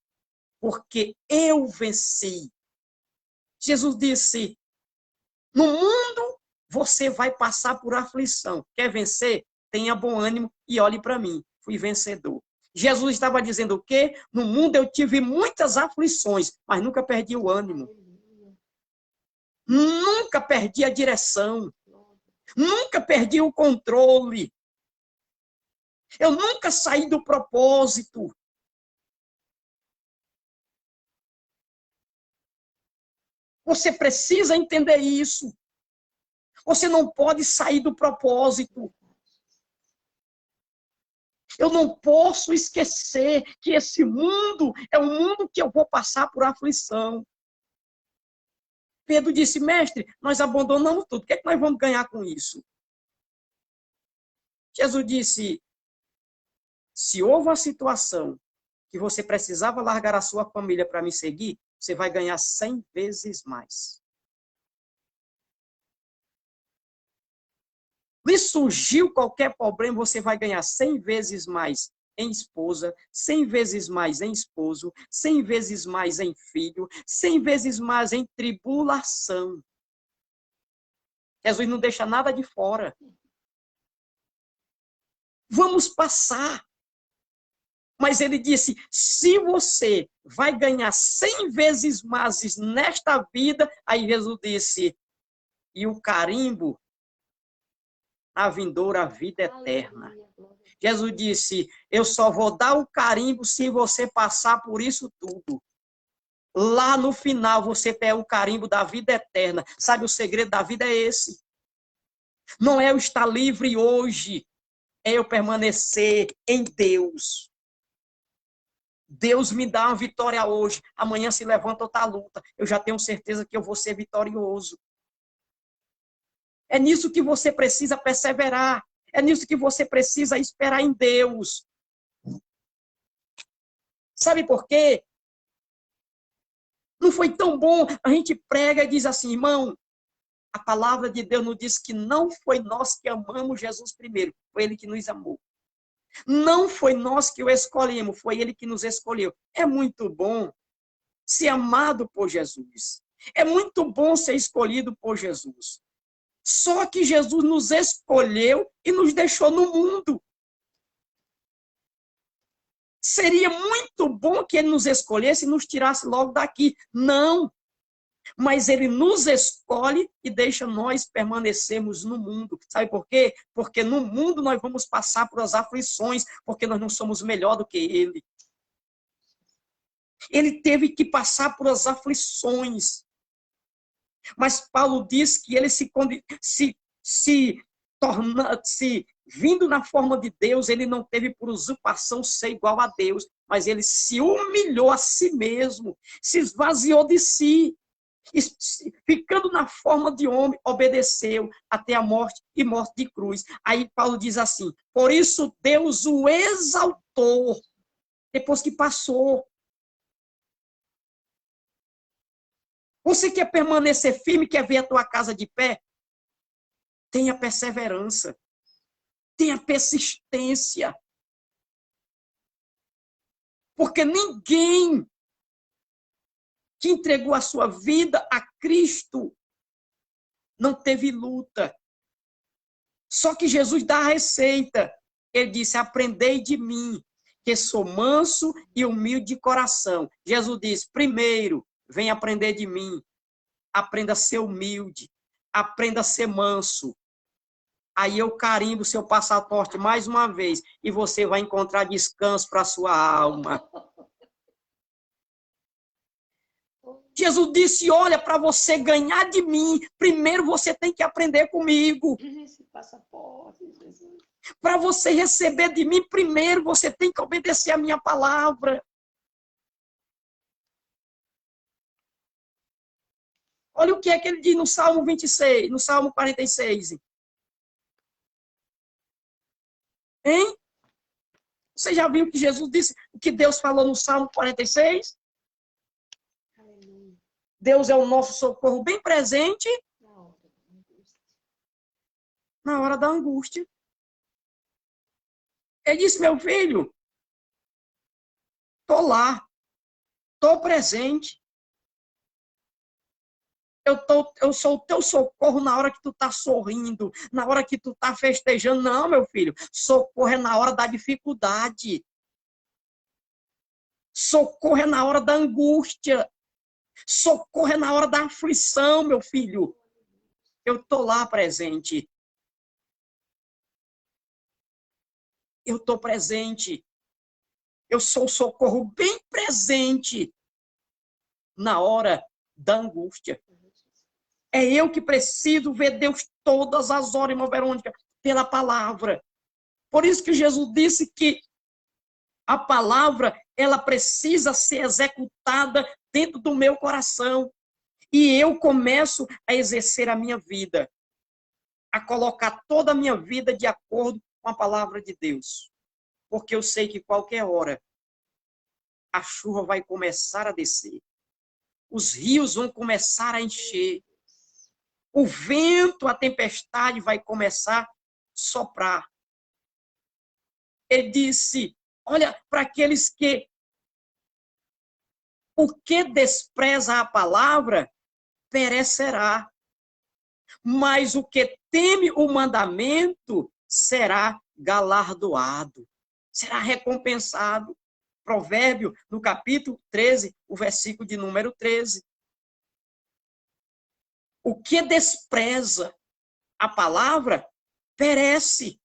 porque eu venci. Jesus disse, no mundo você vai passar por aflição. Quer vencer? Tenha bom ânimo e olhe para mim. Fui vencedor. Jesus estava dizendo o quê? No mundo eu tive muitas aflições, mas nunca perdi o ânimo. Nunca perdi a direção. Nunca perdi o controle. Eu nunca saí do propósito. Você precisa entender isso. Você não pode sair do propósito. Eu não posso esquecer que esse mundo é um mundo que eu vou passar por aflição. Pedro disse, mestre, nós abandonamos tudo. O que é que nós vamos ganhar com isso? Jesus disse, se houve uma situação que você precisava largar a sua família para me seguir, você vai ganhar 100 vezes mais. Se surgiu qualquer problema, você vai ganhar 100 vezes mais em esposa, 100 vezes mais em esposo, 100 vezes mais em filho, 100 vezes mais em tribulação. Jesus não deixa nada de fora. Vamos passar. Mas ele disse, se você vai ganhar 100 vezes mais nesta vida, aí Jesus disse, e o carimbo, a vindoura vida eterna. Jesus disse, eu só vou dar o carimbo se você passar por isso tudo. Lá no final você pega o carimbo da vida eterna. Sabe, o segredo da vida é esse. Não é eu estar livre hoje, é eu permanecer em Deus. Deus me dá uma vitória hoje. Amanhã se levanta outra luta. Eu já tenho certeza que eu vou ser vitorioso. É nisso que você precisa perseverar. É nisso que você precisa esperar em Deus. Sabe por quê? Não foi tão bom. A gente prega e diz assim, irmão, a palavra de Deus nos diz que não foi nós que amamos Jesus primeiro. Foi Ele que nos amou. Não foi nós que o escolhemos, foi ele que nos escolheu. É muito bom ser amado por Jesus. É muito bom ser escolhido por Jesus. Só que Jesus nos escolheu e nos deixou no mundo. Seria muito bom que ele nos escolhesse e nos tirasse logo daqui. Não. Mas ele nos escolhe e deixa nós permanecermos no mundo. Sabe por quê? Porque no mundo nós vamos passar por as aflições, porque nós não somos melhor do que ele. Ele teve que passar por as aflições. Mas Paulo diz que ele se vindo na forma de Deus, ele não teve por usurpação ser igual a Deus, mas ele se humilhou a si mesmo, se esvaziou de si, ficando na forma de homem, obedeceu até a morte e morte de cruz. Aí Paulo diz assim: por isso Deus o exaltou, depois que passou. Você quer permanecer firme, quer ver a tua casa de pé? Tenha perseverança, tenha persistência. Porque ninguém que entregou a sua vida a Cristo não teve luta. Só que Jesus dá a receita. Ele disse: aprendei de mim, que sou manso e humilde de coração. Jesus disse: primeiro, vem aprender de mim. Aprenda a ser humilde. Aprenda a ser manso. Aí eu carimbo o seu passaporte mais uma vez e você vai encontrar descanso para a sua alma. Jesus disse: olha, para você ganhar de mim, primeiro você tem que aprender comigo. Esse passaporte, Jesus. Para você receber de mim, primeiro você tem que obedecer a minha palavra. Olha o que é que ele diz no Salmo 26, no Salmo 46. Hein? Você já viu o que Jesus disse, o que Deus falou no Salmo 46? Deus é o nosso socorro bem presente na hora da angústia. Ele disse: meu filho, estou lá, estou presente. Eu sou o teu socorro na hora que tu está sorrindo, na hora que tu está festejando. Não, meu filho, socorro é na hora da dificuldade. Socorro é na hora da angústia. Socorro é na hora da aflição, meu filho. Eu estou lá presente. Eu estou presente. Eu sou o socorro bem presente na hora da angústia. É eu que preciso ver Deus todas as horas, irmã Verônica, pela palavra. Por isso que Jesus disse que a palavra, ela precisa ser executada dentro do meu coração. E eu começo a exercer a minha vida, a colocar toda a minha vida de acordo com a palavra de Deus. Porque eu sei que qualquer hora a chuva vai começar a descer. Os rios vão começar a encher. O vento, a tempestade vai começar a soprar. Ele disse: olha, para aqueles que o que despreza a palavra, perecerá. Mas o que teme o mandamento será galardoado, será recompensado. Provérbio, no capítulo 13, o versículo de número 13. O que despreza a palavra, perece.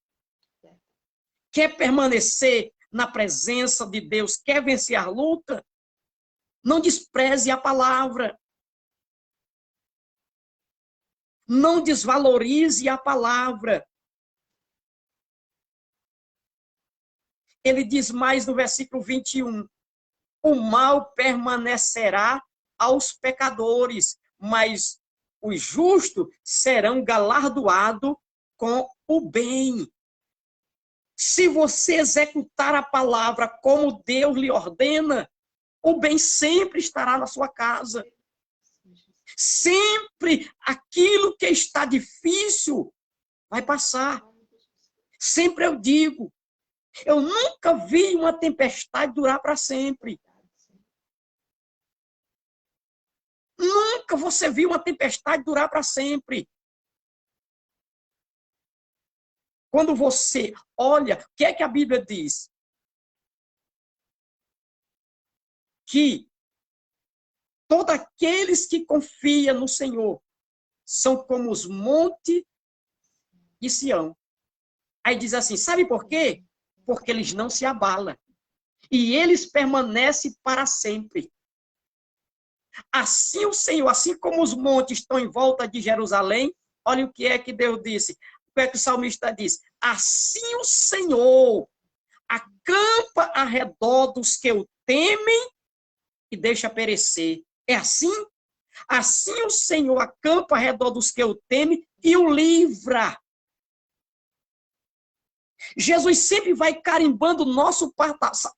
Quer permanecer na presença de Deus, quer vencer a luta, não despreze a palavra. Não desvalorize a palavra. Ele diz mais no versículo 21. O mal permanecerá aos pecadores, mas os justos serão galardoados com o bem. Se você executar a palavra como Deus lhe ordena, o bem sempre estará na sua casa. Sempre aquilo que está difícil vai passar. Sempre eu digo, Eu nunca vi uma tempestade durar para sempre. Nunca você viu uma tempestade durar para sempre. Quando você olha, o que é que a Bíblia diz? Que todos aqueles que confiam no Senhor são como os montes de Sião. Aí diz assim, sabe por quê? Porque eles não se abalam. E eles permanecem para sempre. Assim o Senhor, assim como os montes estão em volta de Jerusalém, olha o que é que Deus disse. O que é que o salmista diz? Assim o Senhor acampa ao redor dos que o temem e deixa perecer. É assim? Assim o Senhor acampa ao redor dos que o temem e o livra. Jesus sempre vai carimbando o nosso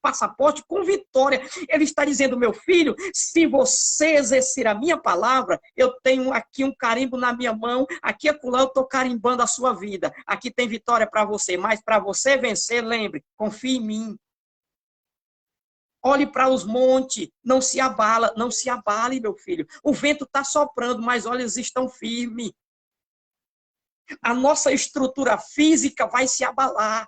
passaporte com vitória. Ele está dizendo, meu filho, se você exercer a minha palavra, eu tenho aqui um carimbo na minha mão, aqui acolá eu estou carimbando a sua vida. Aqui tem vitória para você, mas para você vencer, lembre, confie em mim. Olhe para os montes, não se abala, não se abale, meu filho. O vento está soprando, mas olhos estão firmes. A nossa estrutura física vai se abalar,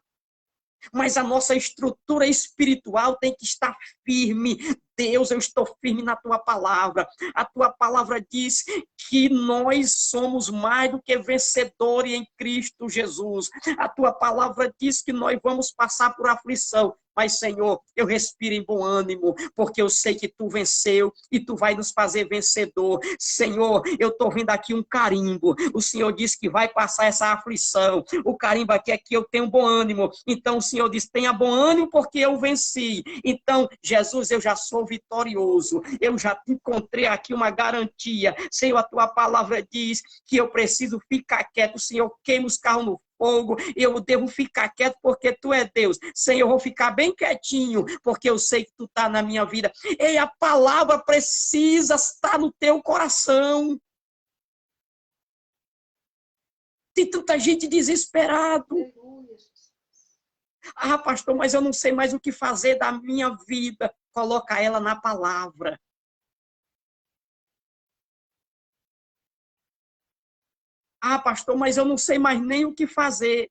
mas a nossa estrutura espiritual tem que estar firme. Deus, eu estou firme na tua palavra. A tua palavra diz que nós somos mais do que vencedores em Cristo Jesus. A tua palavra diz que nós vamos passar por aflição. Mas, Senhor, eu respiro em bom ânimo, porque eu sei que tu venceu e tu vai nos fazer vencedor. Senhor, eu estou vendo aqui um carimbo. O Senhor disse que vai passar essa aflição. O carimbo aqui é que eu tenho bom ânimo. Então, o Senhor diz, tenha bom ânimo porque eu venci. Então, Jesus, eu já sou vitorioso. Eu já encontrei aqui uma garantia. Senhor, a tua palavra diz que eu preciso ficar quieto. O Senhor queima os carros no fogo, eu devo ficar quieto porque tu é Deus. Senhor, eu vou ficar bem quietinho, porque eu sei que tu está na minha vida. E a palavra precisa estar no teu coração. Tem tanta gente desesperado. Ah, pastor, mas eu não sei mais o que fazer da minha vida. Coloca ela na palavra. Ah, pastor, mas eu não sei mais nem o que fazer.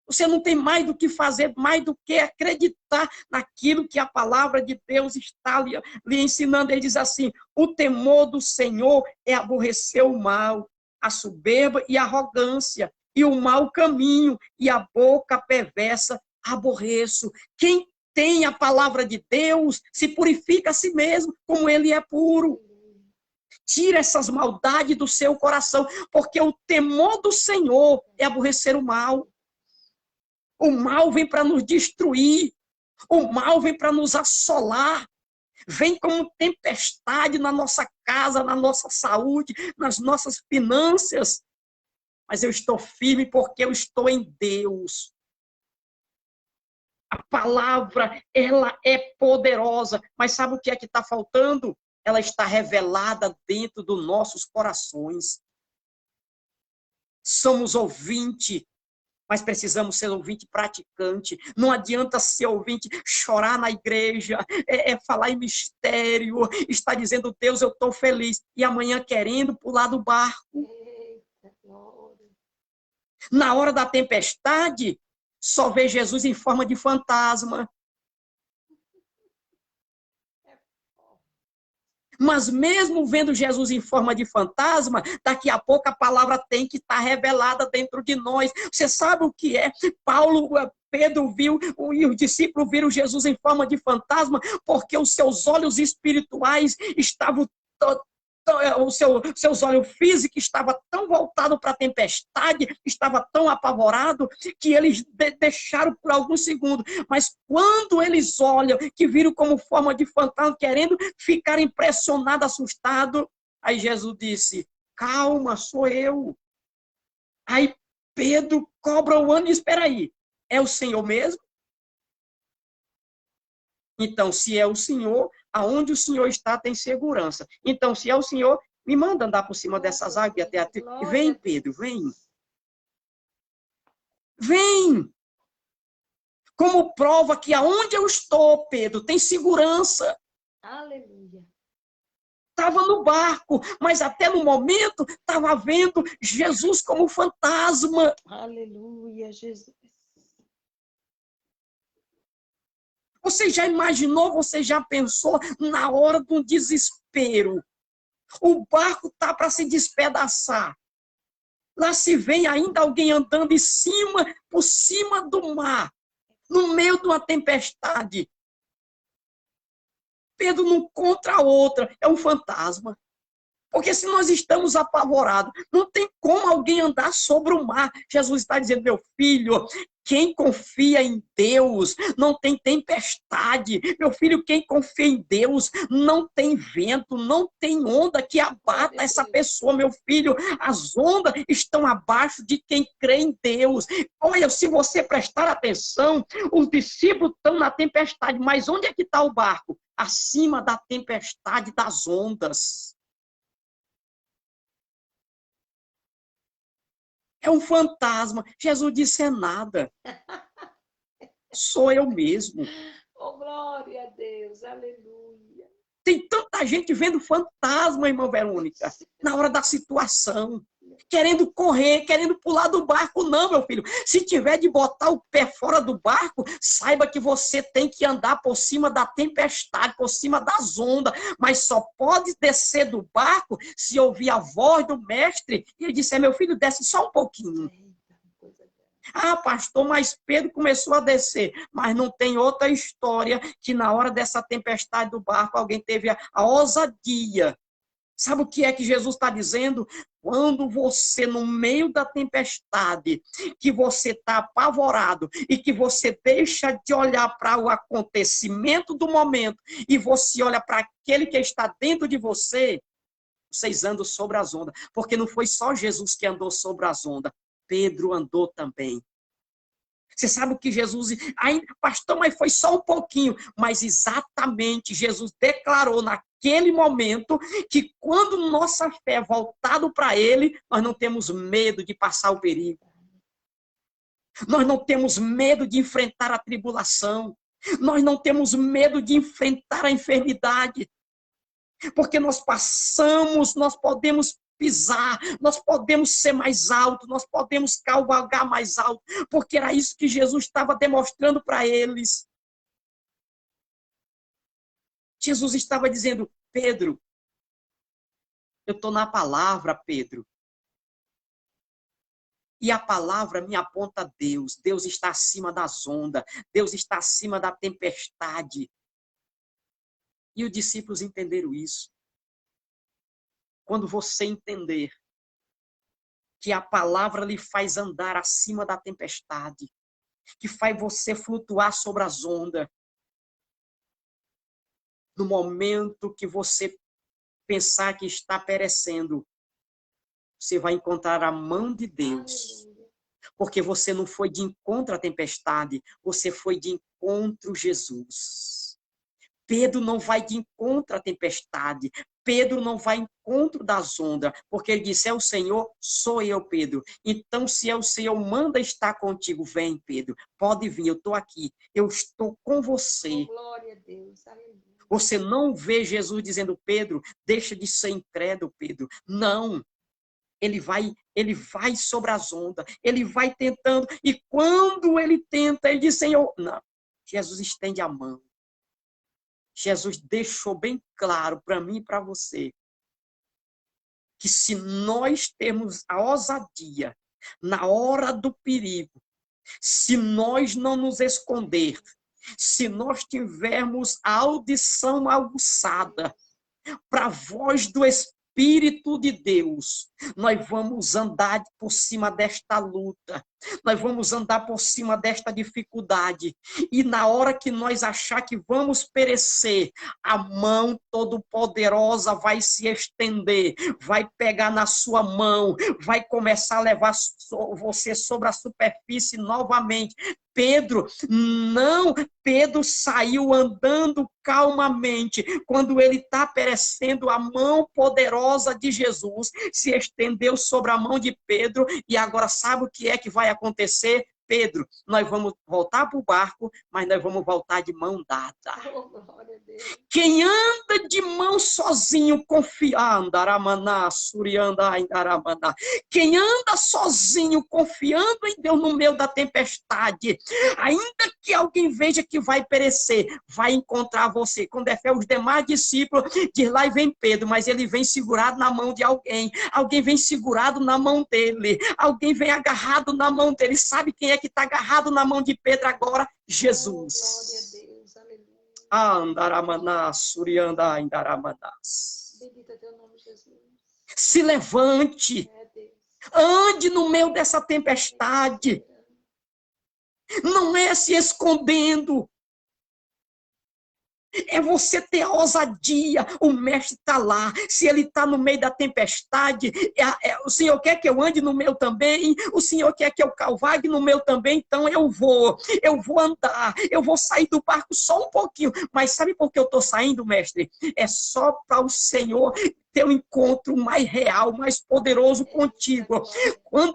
Você não tem mais do que fazer, mais do que acreditar naquilo que a palavra de Deus está lhe ensinando. Ele diz assim, o temor do Senhor é aborrecer o mal, a soberba e a arrogância, e o mau caminho, e a boca perversa aborreço. Quem tem a palavra de Deus se purifica a si mesmo, como ele é puro. Tira essas maldades do seu coração, porque o temor do Senhor é aborrecer o mal. O mal vem para nos destruir. O mal vem para nos assolar. Vem como tempestade na nossa casa, na nossa saúde, nas nossas finanças. Mas eu estou firme porque eu estou em Deus. A palavra, ela é poderosa. Mas sabe o que é que está faltando? Ela está revelada dentro dos nossos corações. Somos ouvinte, mas precisamos ser ouvinte praticante. Não adianta ser ouvinte, chorar na igreja, falar em mistério, estar dizendo, Deus, eu estou feliz, e amanhã querendo pular do barco. Na hora da tempestade, só vê Jesus em forma de fantasma. Mas mesmo vendo Jesus em forma de fantasma, daqui a pouco a palavra tem que estar revelada dentro de nós. Você sabe o que é? Pedro viu, e os discípulos viram Jesus em forma de fantasma, porque os seus olhos espirituais estavam seus olhos físicos estavam tão voltados para a tempestade, estava tão apavorado, que eles deixaram por alguns segundos. Mas quando eles olham, que viram como forma de fantasma, querendo ficar impressionado, assustado, aí Jesus disse, calma, sou eu. Aí Pedro cobra o ano e espera aí, é o Senhor mesmo? Então, se é o Senhor, aonde o Senhor está, tem segurança. Então, se é o Senhor, me manda andar por cima dessas águas até a ti. Vem, Pedro, vem. Vem! Como prova que aonde eu estou, Pedro, tem segurança. Aleluia. Estava no barco, mas até no momento estava vendo Jesus como fantasma. Aleluia, Jesus. Você já imaginou, você já pensou na hora do desespero? O barco está para se despedaçar. Lá se vem ainda alguém andando por cima do mar, no meio de uma tempestade. Pedro não encontra outra, é um fantasma. Porque se nós estamos apavorados, não tem como alguém andar sobre o mar. Jesus está dizendo, meu filho, quem confia em Deus não tem tempestade. Meu filho, quem confia em Deus não tem vento, não tem onda que abata essa pessoa. Meu filho, as ondas estão abaixo de quem crê em Deus. Olha, se você prestar atenção, os discípulos estão na tempestade, mas onde é que está o barco? Acima da tempestade das ondas. É um fantasma. Jesus disse, é nada. Sou eu mesmo. Oh, glória a Deus, aleluia. Tem tanta gente vendo fantasma, irmã Verônica, na hora da situação. Querendo correr, querendo pular do barco. Não, meu filho. Se tiver de botar o pé fora do barco, saiba que você tem que andar por cima da tempestade, por cima das ondas. Mas só pode descer do barco se ouvir a voz do mestre e ele disser, meu filho, desce só um pouquinho. Ah, pastor, mas Pedro começou a descer. Mas não tem outra história que na hora dessa tempestade do barco alguém teve a ousadia. Sabe o que é que Jesus está dizendo? Quando você, no meio da tempestade, que você está apavorado e que você deixa de olhar para o acontecimento do momento e você olha para aquele que está dentro de você, vocês andam sobre as ondas. Porque não foi só Jesus que andou sobre as ondas. Pedro andou também. Você sabe o que Jesus... Ainda, pastor, mas foi só um pouquinho. Mas exatamente Jesus declarou naquele momento que quando nossa fé é voltada para Ele, nós não temos medo de passar o perigo. Nós não temos medo de enfrentar a tribulação. Nós não temos medo de enfrentar a enfermidade. Porque nós passamos, nós podemos pisar, nós podemos ser mais altos, nós podemos cavalgar mais alto, porque era isso que Jesus estava demonstrando para eles. Jesus estava dizendo, Pedro, eu estou na palavra, Pedro. E a palavra me aponta a Deus. Deus está acima das ondas, Deus está acima da tempestade. E os discípulos entenderam isso. Quando você entender que a palavra lhe faz andar acima da tempestade, que faz você flutuar sobre as ondas, no momento que você pensar que está perecendo, você vai encontrar a mão de Deus. Porque você não foi de encontro à tempestade, você foi de encontro a Jesus. Pedro não vai de encontro à tempestade. Pedro não vai de encontro das ondas, porque ele disse, é o Senhor, sou eu, Pedro. Então, se é o Senhor, manda estar contigo. Vem, Pedro, pode vir, eu estou aqui. Eu estou com você. Oh, glória a Deus, aleluia. Você não vê Jesus dizendo, Pedro, deixa de ser incrédulo, Pedro. Não. Ele vai sobre as ondas. Ele vai tentando. E quando ele tenta, ele diz, Senhor, não. Jesus estende a mão. Jesus deixou bem claro para mim e para você que se nós temos a ousadia na hora do perigo, se nós não nos esconder, se nós tivermos a audição aguçada para a voz do Espírito de Deus, nós vamos andar por cima desta luta, nós vamos andar por cima desta dificuldade, e na hora que nós achar que vamos perecer, a mão todo-poderosa vai se estender, vai pegar na sua mão, vai começar a levar você sobre a superfície novamente. Pedro saiu andando calmamente. Quando ele está perecendo, a mão poderosa de Jesus se estendeu sobre a mão de Pedro, e agora sabe o que é que vai acontecer? Pedro, nós vamos voltar para o barco, mas nós vamos voltar de mão dada. Oh, glória a Deus. Quem anda de mão sozinho, confiando, quem anda sozinho, confiando em Deus no meio da tempestade, ainda que alguém veja que vai perecer, vai encontrar você. Quando é fé, os demais discípulos, diz lá e vem Pedro, mas ele vem segurado na mão de alguém. Alguém vem segurado na mão dele. Alguém vem agarrado na mão dele. Sabe quem é que está agarrado na mão de Pedro agora? Jesus. Oh, glória a Deus. Aleluia. Andaramanás, Surianda, Indaramanás. Bendito é teu nome, Jesus. Se levante. É Deus. Ande no meio dessa tempestade. Não é se escondendo. É você ter a ousadia. O mestre está lá. Se ele está no meio da tempestade, o Senhor quer que eu ande no meu também. O Senhor quer que eu calvague no meu também. Então eu vou andar. Eu vou sair do barco só um pouquinho. Mas sabe por que eu estou saindo, mestre? É só para o Senhor ter um encontro mais real, mais poderoso contigo. Quando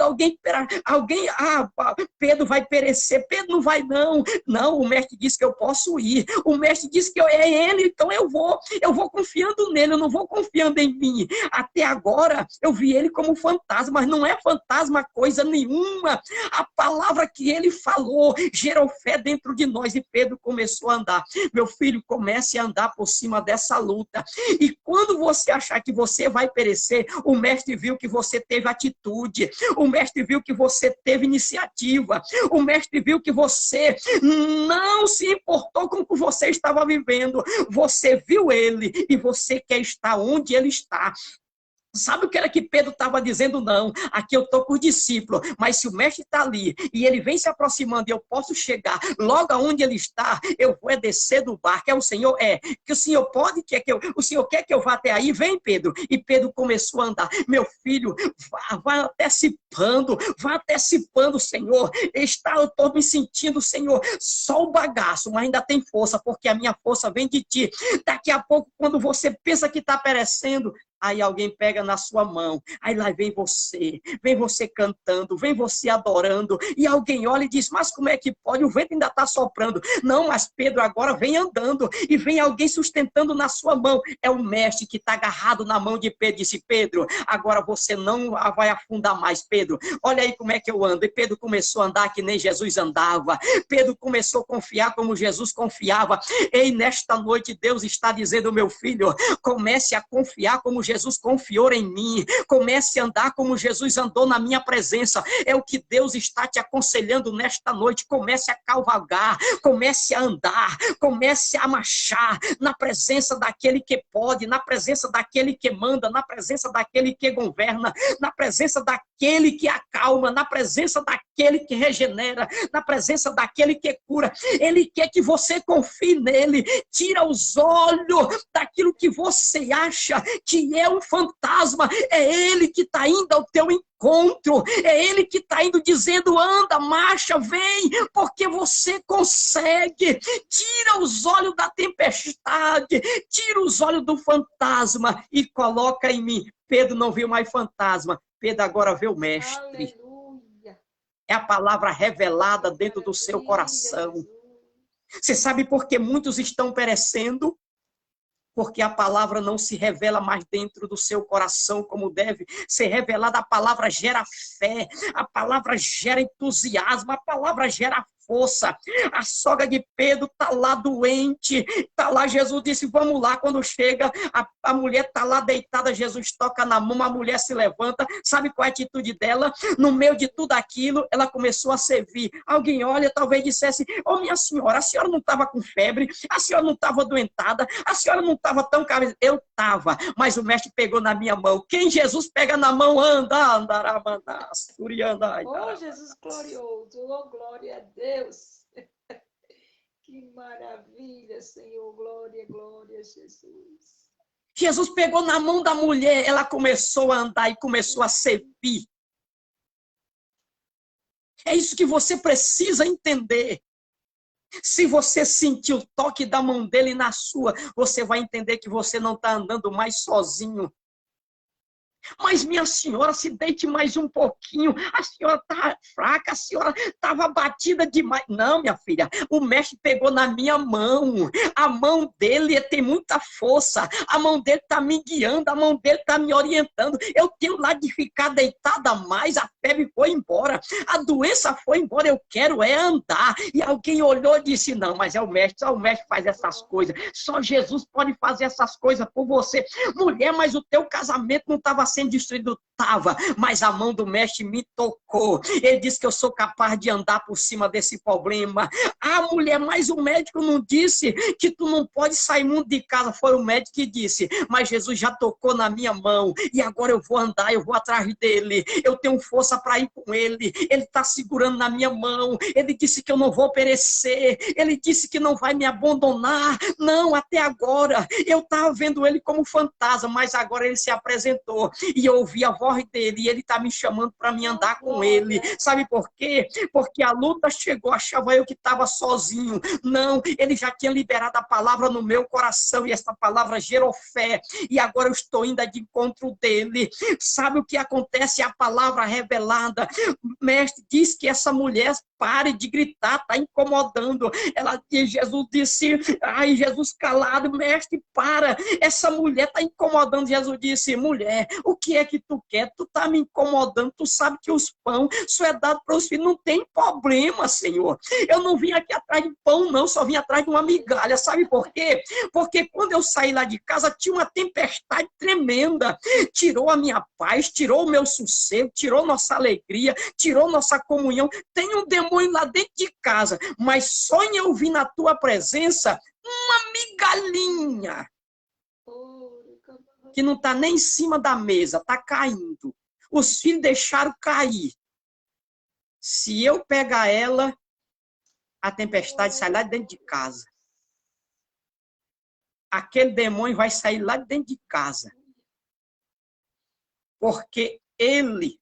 Pedro vai perecer. Pedro não vai não. Não, o mestre disse que eu posso ir. O mestre disse que é ele, então eu vou confiando nele, eu não vou confiando em mim. Até agora eu vi ele como fantasma, mas não é fantasma coisa nenhuma. A palavra que ele falou gerou fé dentro de nós e Pedro começou a andar. Meu filho, comece a andar por cima dessa luta. E quando você achar que você vai perecer, o mestre viu que você teve atitude, o mestre viu que você teve iniciativa, o mestre viu que você não se importou com o que você estava vivendo, você viu ele e você quer estar onde ele está. Sabe o que era que Pedro estava dizendo? Não, aqui eu estou com o discípulo, mas se o mestre está ali e ele vem se aproximando e eu posso chegar logo aonde ele está, eu vou descer do barco. É o Senhor? Que o Senhor pode, o Senhor quer que eu vá até aí? Vem, Pedro. E Pedro começou a andar. Meu filho, vai antecipando, Senhor. Eu estou me sentindo, Senhor, só o bagaço, mas ainda tem força, porque a minha força vem de ti. Daqui a pouco, quando você pensa que está perecendo, aí alguém pega na sua mão, aí lá vem você cantando, vem você adorando, e alguém olha e diz, mas como é que pode? O vento ainda está soprando. Não, mas Pedro agora vem andando, e vem alguém sustentando na sua mão. É o mestre que está agarrado na mão de Pedro, disse, Pedro, agora você não vai afundar mais, Pedro. Olha aí como é que eu ando. E Pedro começou a andar que nem Jesus andava. Pedro começou a confiar como Jesus confiava. Ei, nesta noite Deus está dizendo, meu filho, comece a confiar como Jesus confiou em mim. Comece a andar como Jesus andou na minha presença. É o que Deus está te aconselhando nesta noite. Comece a cavalgar, comece a andar, comece a marchar na presença daquele que pode, na presença daquele que manda, na presença daquele que governa, na presença daquele que acalma, na presença daquele que regenera, na presença daquele que cura. Ele quer que você confie nele. Tira os olhos daquilo que você acha que é um fantasma. É ele que está indo ao teu encontro. É ele que está indo dizendo, anda, marcha, vem, porque você consegue. Tira os olhos da tempestade, tira os olhos do fantasma e coloca em mim. Pedro não viu mais fantasma, Pedro agora vê o mestre. Aleluia. É a palavra revelada dentro do seu coração. Você sabe por que muitos estão perecendo? Porque a palavra não se revela mais dentro do seu coração como deve ser revelada. A palavra gera fé, a palavra gera entusiasmo, a palavra gera força. A sogra de Pedro está lá doente, está lá, Jesus disse, vamos lá. Quando chega, a mulher está lá deitada, Jesus toca na mão, a mulher se levanta. Sabe qual é a atitude dela? No meio de tudo aquilo, ela começou a servir. Alguém olha, talvez dissesse, ô minha senhora, a senhora não estava com febre, a senhora não estava doentada, a senhora não estava tão cabeça. Eu estava, mas o mestre pegou na minha mão. Quem Jesus pega na mão, anda, andaramandás, turiandai. Oh, Jesus glorioso, oh, glória a Deus. Que maravilha, Senhor, glória, glória, Jesus. Jesus pegou na mão da mulher, ela começou a andar e começou a servir. É isso que você precisa entender. Se você sentir o toque da mão dele na sua, você vai entender que você não está andando mais sozinho. Mas minha senhora, se deite mais um pouquinho. A senhora está fraca, a senhora estava batida demais. Não, minha filha, o mestre pegou na minha mão. A mão dele tem muita força. A mão dele está me guiando, a mão dele está me orientando. Eu tenho lá de ficar deitada mais, a febre foi embora, a doença foi embora, eu quero é andar. E alguém olhou e disse, não, mas é o mestre, só o mestre faz essas coisas. Só Jesus pode fazer essas coisas por você. Mulher, mas o teu casamento não estava sendo destruído, estava, mas a mão do mestre me tocou. Ele disse que eu sou capaz de andar por cima desse problema. Ah, mulher, mas o médico não disse que tu não pode sair muito de casa. Foi o médico que disse, mas Jesus já tocou na minha mão e agora eu vou andar, eu vou atrás dele. Eu tenho força para ir com ele. Ele está segurando na minha mão. Ele disse que eu não vou perecer. Ele disse que não vai me abandonar. Não, até agora eu estava vendo ele como fantasma, mas agora ele se apresentou e eu ouvi a voz dele e ele está me chamando para me andar com ele. Sabe por quê? Porque a luta chegou, achava eu que estava sozinho. Não, ele já tinha liberado a palavra no meu coração e essa palavra gerou fé. E agora eu estou indo de encontro dele. Sabe o que acontece? A palavra revelada. O mestre diz que essa mulher pare de gritar, está incomodando. Jesus disse, ai, Jesus calado, mestre, para. Essa mulher está incomodando. Jesus disse, mulher, o que é que tu quer? Tu está me incomodando, tu sabe que os pão só é dado para os filhos. Não tem problema, Senhor. Eu não vim aqui atrás de pão, não, só vim atrás de uma migalha. Sabe por quê? Porque quando eu saí lá de casa, tinha uma tempestade tremenda. Tirou a minha paz, tirou o meu sossego, tirou nossa alegria, tirou nossa comunhão. Tem um demônio lá dentro de casa, mas só em eu vir na tua presença, uma migalhinha que não está nem em cima da mesa, está caindo. Os filhos deixaram cair. Se eu pegar ela, a tempestade sai lá de dentro de casa. Aquele demônio vai sair lá de dentro de casa. Porque ele,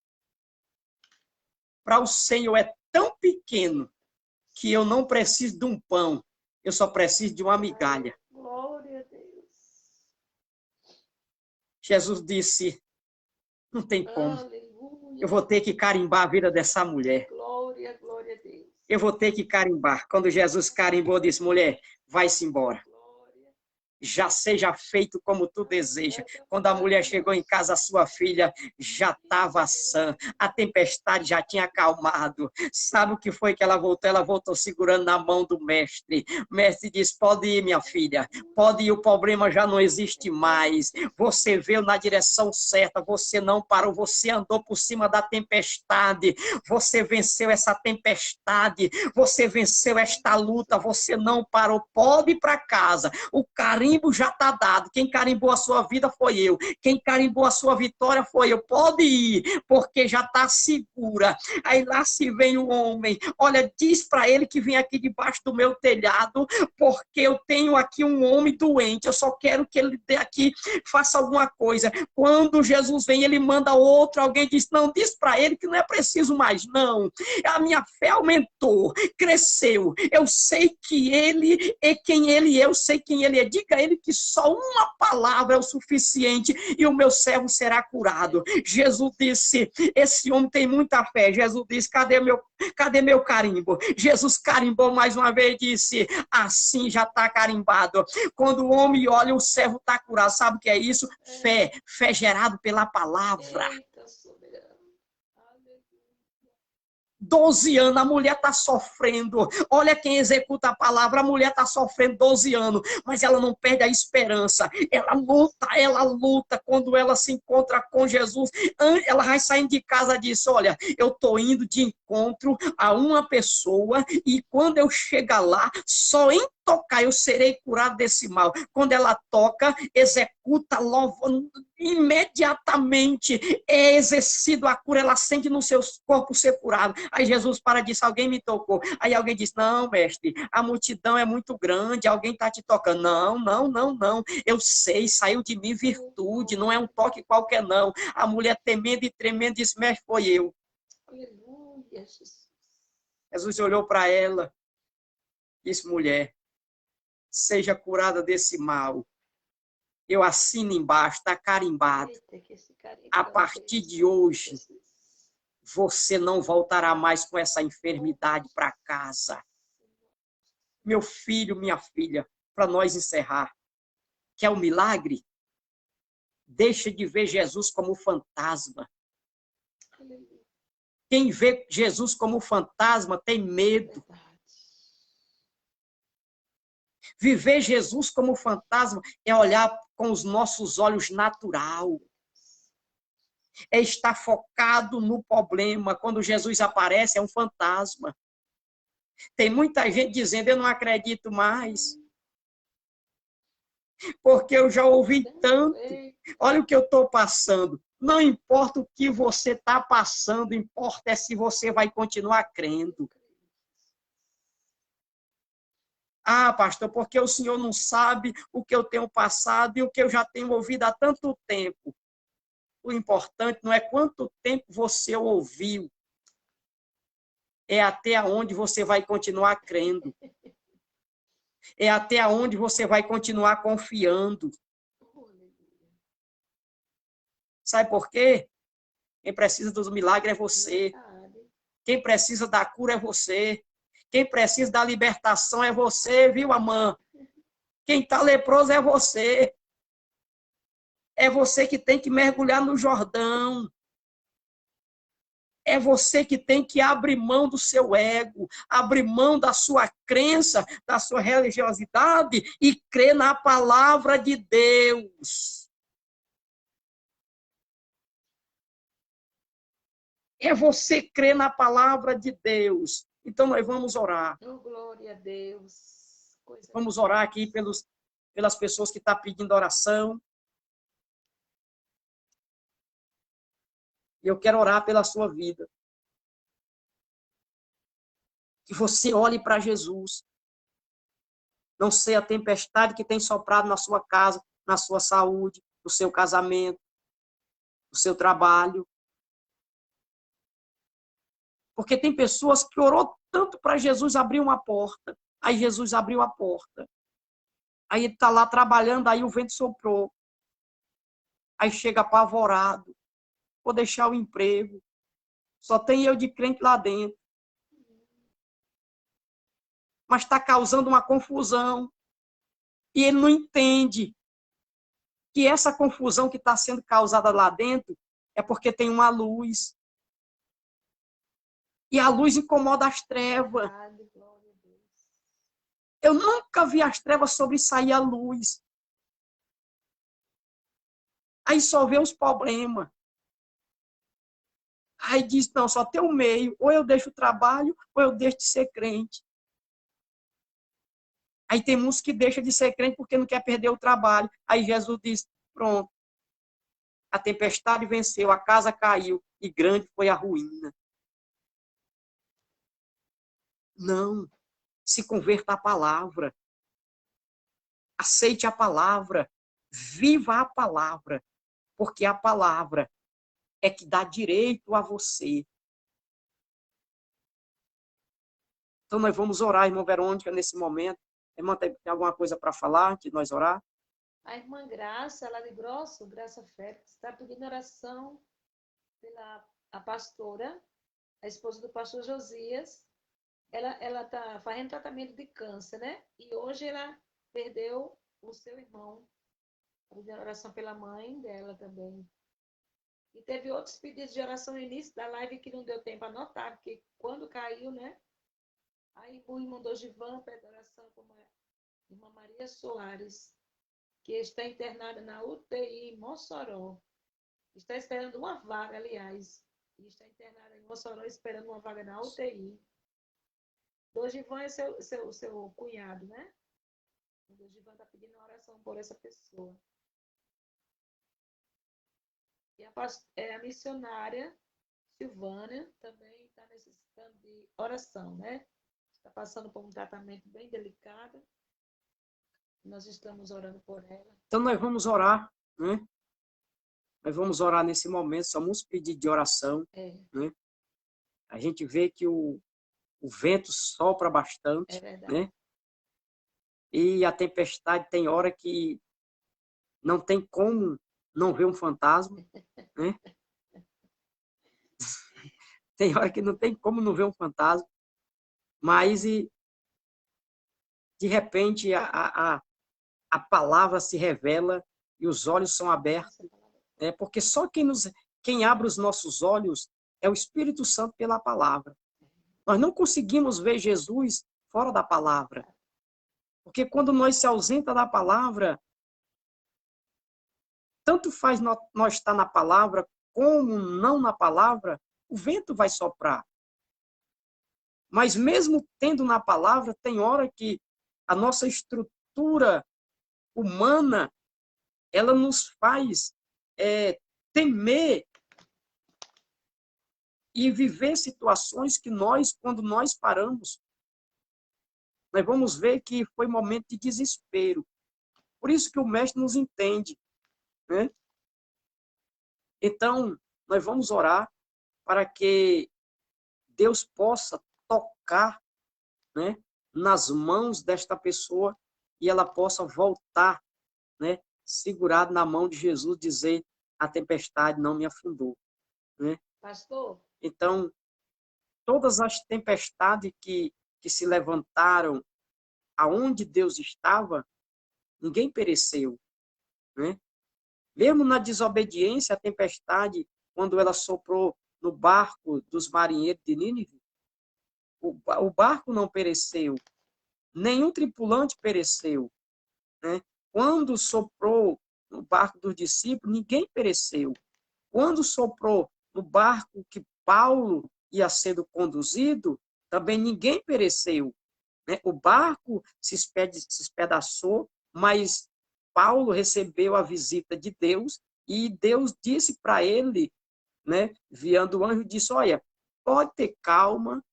para o Senhor, é tão pequeno que eu não preciso de um pão, eu só preciso de uma migalha. Glória a Deus. Jesus disse, não tem como. Aleluia. Eu vou ter que carimbar a vida dessa mulher. Glória, glória a Deus. Eu vou ter que carimbar. Quando Jesus carimbou, disse, mulher, vai-se embora. Já seja feito como tu deseja. Quando a mulher chegou em casa, a sua filha já estava sã. A tempestade já tinha acalmado. Sabe o que foi que ela voltou? Ela voltou segurando na mão do mestre. O mestre disse, pode ir, minha filha. Pode ir, o problema já não existe mais. Você veio na direção certa. Você não parou. Você andou por cima da tempestade. Você venceu essa tempestade. Você venceu esta luta. Você não parou. Pode ir para casa. O carinho já está dado. Quem carimbou a sua vida foi eu. Quem carimbou a sua vitória foi eu. Pode ir, porque já está segura. Aí lá se vem o homem. Olha, diz para ele que vem aqui debaixo do meu telhado, porque eu tenho aqui um homem doente. Eu só quero que ele dê aqui, faça alguma coisa. Quando Jesus vem, ele manda outro. Alguém diz, não, diz para ele que não é preciso mais, não. A minha fé aumentou, cresceu. Eu sei que ele é quem ele é. Eu sei quem ele é. Diga a ele que só uma palavra é o suficiente e o meu servo será curado. Jesus disse, esse homem tem muita fé. Jesus disse, cadê meu carimbo? Jesus carimbou mais uma vez e disse, assim já está carimbado. Quando o homem olha, o servo está curado. Sabe o que é isso? Fé gerado pela palavra. 12 anos, a mulher está sofrendo. Olha quem executa a palavra, a mulher está sofrendo 12 anos, mas ela não perde a esperança. Ela luta. Quando ela se encontra com Jesus, ela vai saindo de casa e diz, olha, eu estou indo de encontro a uma pessoa e quando eu chegar lá, só em tocar eu serei curado desse mal. Quando ela toca, executa logo, imediatamente é exercido a cura, ela sente no seu corpo ser curado. Aí Jesus para e diz, alguém me tocou. Aí alguém diz, não, mestre, a multidão é muito grande, alguém está te tocando. Não, eu sei, saiu de mim virtude, não é um toque qualquer não. A mulher temendo e tremendo disse, mestre, foi eu. Aleluia, Jesus. Jesus olhou para ela, disse, mulher, seja curada desse mal. eu assino embaixo, está carimbado. Eita, que esse carimbo A não partir fez. de hoje, Jesus. você não voltará mais com essa enfermidade para casa. Meu filho, minha filha, para nós encerrar, quer o milagre? Deixa de ver Jesus como fantasma. Aleluia. Quem vê Jesus como fantasma tem medo. Verdade. Viver Jesus como fantasma é olhar com os nossos olhos natural. É estar focado no problema. Quando Jesus aparece, é um fantasma. Tem muita gente dizendo, eu não acredito mais, porque eu já ouvi tanto. Olha o que eu estou passando. Não importa o que você está passando, importa é se você vai continuar crendo. Ah, pastor, porque o senhor não sabe o que eu tenho passado e o que eu já tenho ouvido há tanto tempo. O importante não é quanto tempo você ouviu, é até onde você vai continuar crendo. É até onde você vai continuar confiando. Sabe por quê? Quem precisa dos milagres é você. Quem precisa da cura é você. Quem precisa da libertação é você, viu, amã? Quem está leproso é você. É você que tem que mergulhar no Jordão. É você que tem que abrir mão do seu ego, abrir mão da sua crença, da sua religiosidade e crer na palavra de Deus. É você crer na palavra de Deus. Então, nós vamos orar. Oh, glória a Deus. Vamos orar aqui pelas pessoas que estão pedindo oração. E eu quero orar pela sua vida. Que você olhe para Jesus. Não sei a tempestade que tem soprado na sua casa, na sua saúde, no seu casamento, no seu trabalho. Porque tem pessoas que orou tanto para Jesus abrir uma porta. Aí Jesus abriu a porta. Aí ele está lá trabalhando, aí o vento soprou. Aí chega apavorado. Vou deixar o emprego. Só tem eu de crente lá dentro. Mas está causando uma confusão. E ele não entende que essa confusão que está sendo causada lá dentro é porque tem uma luz. E a luz incomoda as trevas. Eu nunca vi as trevas sobressair a luz. Aí só vê os problemas. Aí diz, não, só tem um meio. Ou eu deixo o trabalho, ou eu deixo de ser crente. Aí tem uns que deixam de ser crente porque não quer perder o trabalho. Aí Jesus diz, pronto. A tempestade venceu, a casa caiu e grande foi a ruína. Não. Se converta à palavra. Aceite a palavra. Viva a palavra. Porque a palavra é que dá direito a você. Então, nós vamos orar, irmã Verônica, nesse momento. Irmã, tem alguma coisa para falar antes de nós orar? A irmã Graça, lá de Grosso, Graça Félix, está pedindo oração pela a pastora, a esposa do pastor Josias. Ela está fazendo tratamento de câncer, né? E hoje ela perdeu o seu irmão. Pedindo oração pela mãe dela também. E teve outros pedidos de oração no início da live que não deu tempo a anotar, porque quando caiu, né? Aí o irmão Dogivan pede oração por irmã Maria Soares, que está internada na UTI em Mossoró. Está esperando uma vaga, aliás. E está internada em Mossoró esperando uma vaga na UTI. Dogivan é seu cunhado, né? O Dogivan está pedindo oração por essa pessoa. E a missionária Silvânia também está necessitando de oração, né? Está passando por um tratamento bem delicado. Nós estamos orando por ela. Então, nós vamos orar, né? Nós vamos orar nesse momento, só vamos pedir de oração. Né? A gente vê que o vento sopra bastante, né? E a tempestade tem hora que não tem como não ver um fantasma, né? Tem hora que não tem como não ver um fantasma, mas de repente a palavra se revela e os olhos são abertos, né? Porque só quem abre os nossos olhos é o Espírito Santo pela palavra. Nós não conseguimos ver Jesus fora da palavra, porque quando nós se ausenta da palavra, tanto faz nós estar na palavra como não na palavra, o vento vai soprar. Mas mesmo tendo na palavra, tem hora que a nossa estrutura humana, ela nos faz temer e viver situações que quando nós paramos, nós vamos ver que foi momento de desespero. Por isso que o mestre nos entende, né? Então, nós vamos orar para que Deus possa tocar, né, nas mãos desta pessoa e ela possa voltar, né, segurado na mão de Jesus, dizer: a tempestade não me afundou, né? Pastor? Então, todas as tempestades que se levantaram aonde Deus estava, ninguém pereceu, né? Mesmo na desobediência, a tempestade, quando ela soprou no barco dos marinheiros de Nínive, o barco não pereceu, nenhum tripulante pereceu, né? Quando soprou no barco dos discípulos, ninguém pereceu. Quando soprou no barco que Paulo ia sendo conduzido, também ninguém pereceu, né? O barco se espedaçou, mas Paulo recebeu a visita de Deus e Deus disse para ele, né, enviando o anjo, disse: olha, pode ter calma,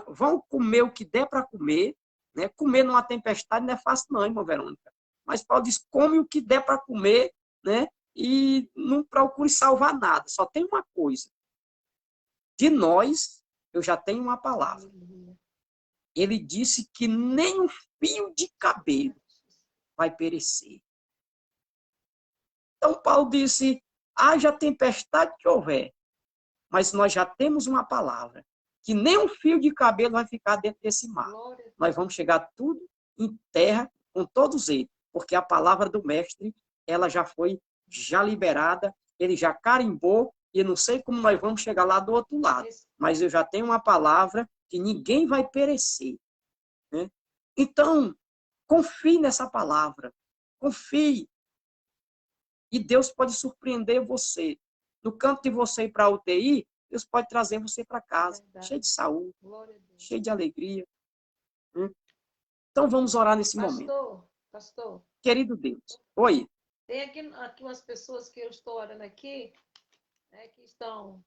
vão comer o que der para comer, né? Comer numa tempestade não é fácil não, irmã Verônica. Mas Paulo diz: come o que der para comer, né? E não procure salvar nada. Só tem uma coisa: de nós, eu já tenho uma palavra. Ele disse que nem um fio de cabelo vai perecer. Então Paulo disse: haja tempestade que houver, mas nós já temos uma palavra, que nem um fio de cabelo vai ficar dentro desse mar. Nós vamos chegar tudo em terra com todos eles, porque a palavra do mestre, ela já liberada, ele já carimbou, e não sei como nós vamos chegar lá do outro lado, mas eu já tenho uma palavra que ninguém vai perecer, né? Então, confie nessa palavra, confie, e Deus pode surpreender você. No canto de você ir para a UTI, Deus pode trazer você para casa, cheio de saúde, cheio de alegria. Então, vamos orar nesse momento. Pastor. Querido Deus, oi. Tem aqui umas pessoas que eu estou orando aqui, né, que estão...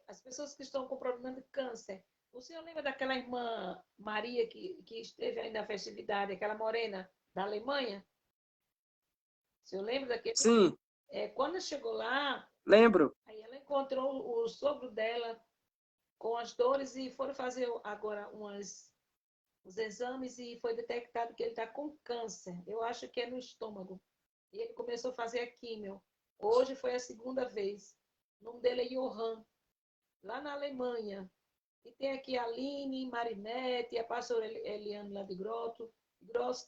as pessoas que estão com problema de câncer. O senhor lembra daquela irmã Maria que esteve aí na festividade, aquela morena da Alemanha? O senhor lembra daquele? Sim. Quando chegou lá... Lembro. Aí ela encontrou o sogro dela com as dores e foram fazer agora os exames e foi detectado que ele está com câncer. Eu acho que é no estômago. E ele começou a fazer a químio. Hoje foi a segunda vez. O nome dele é Johan, lá na Alemanha. E tem aqui a Aline, Marinete, a pastora Eliane lá de Grosso,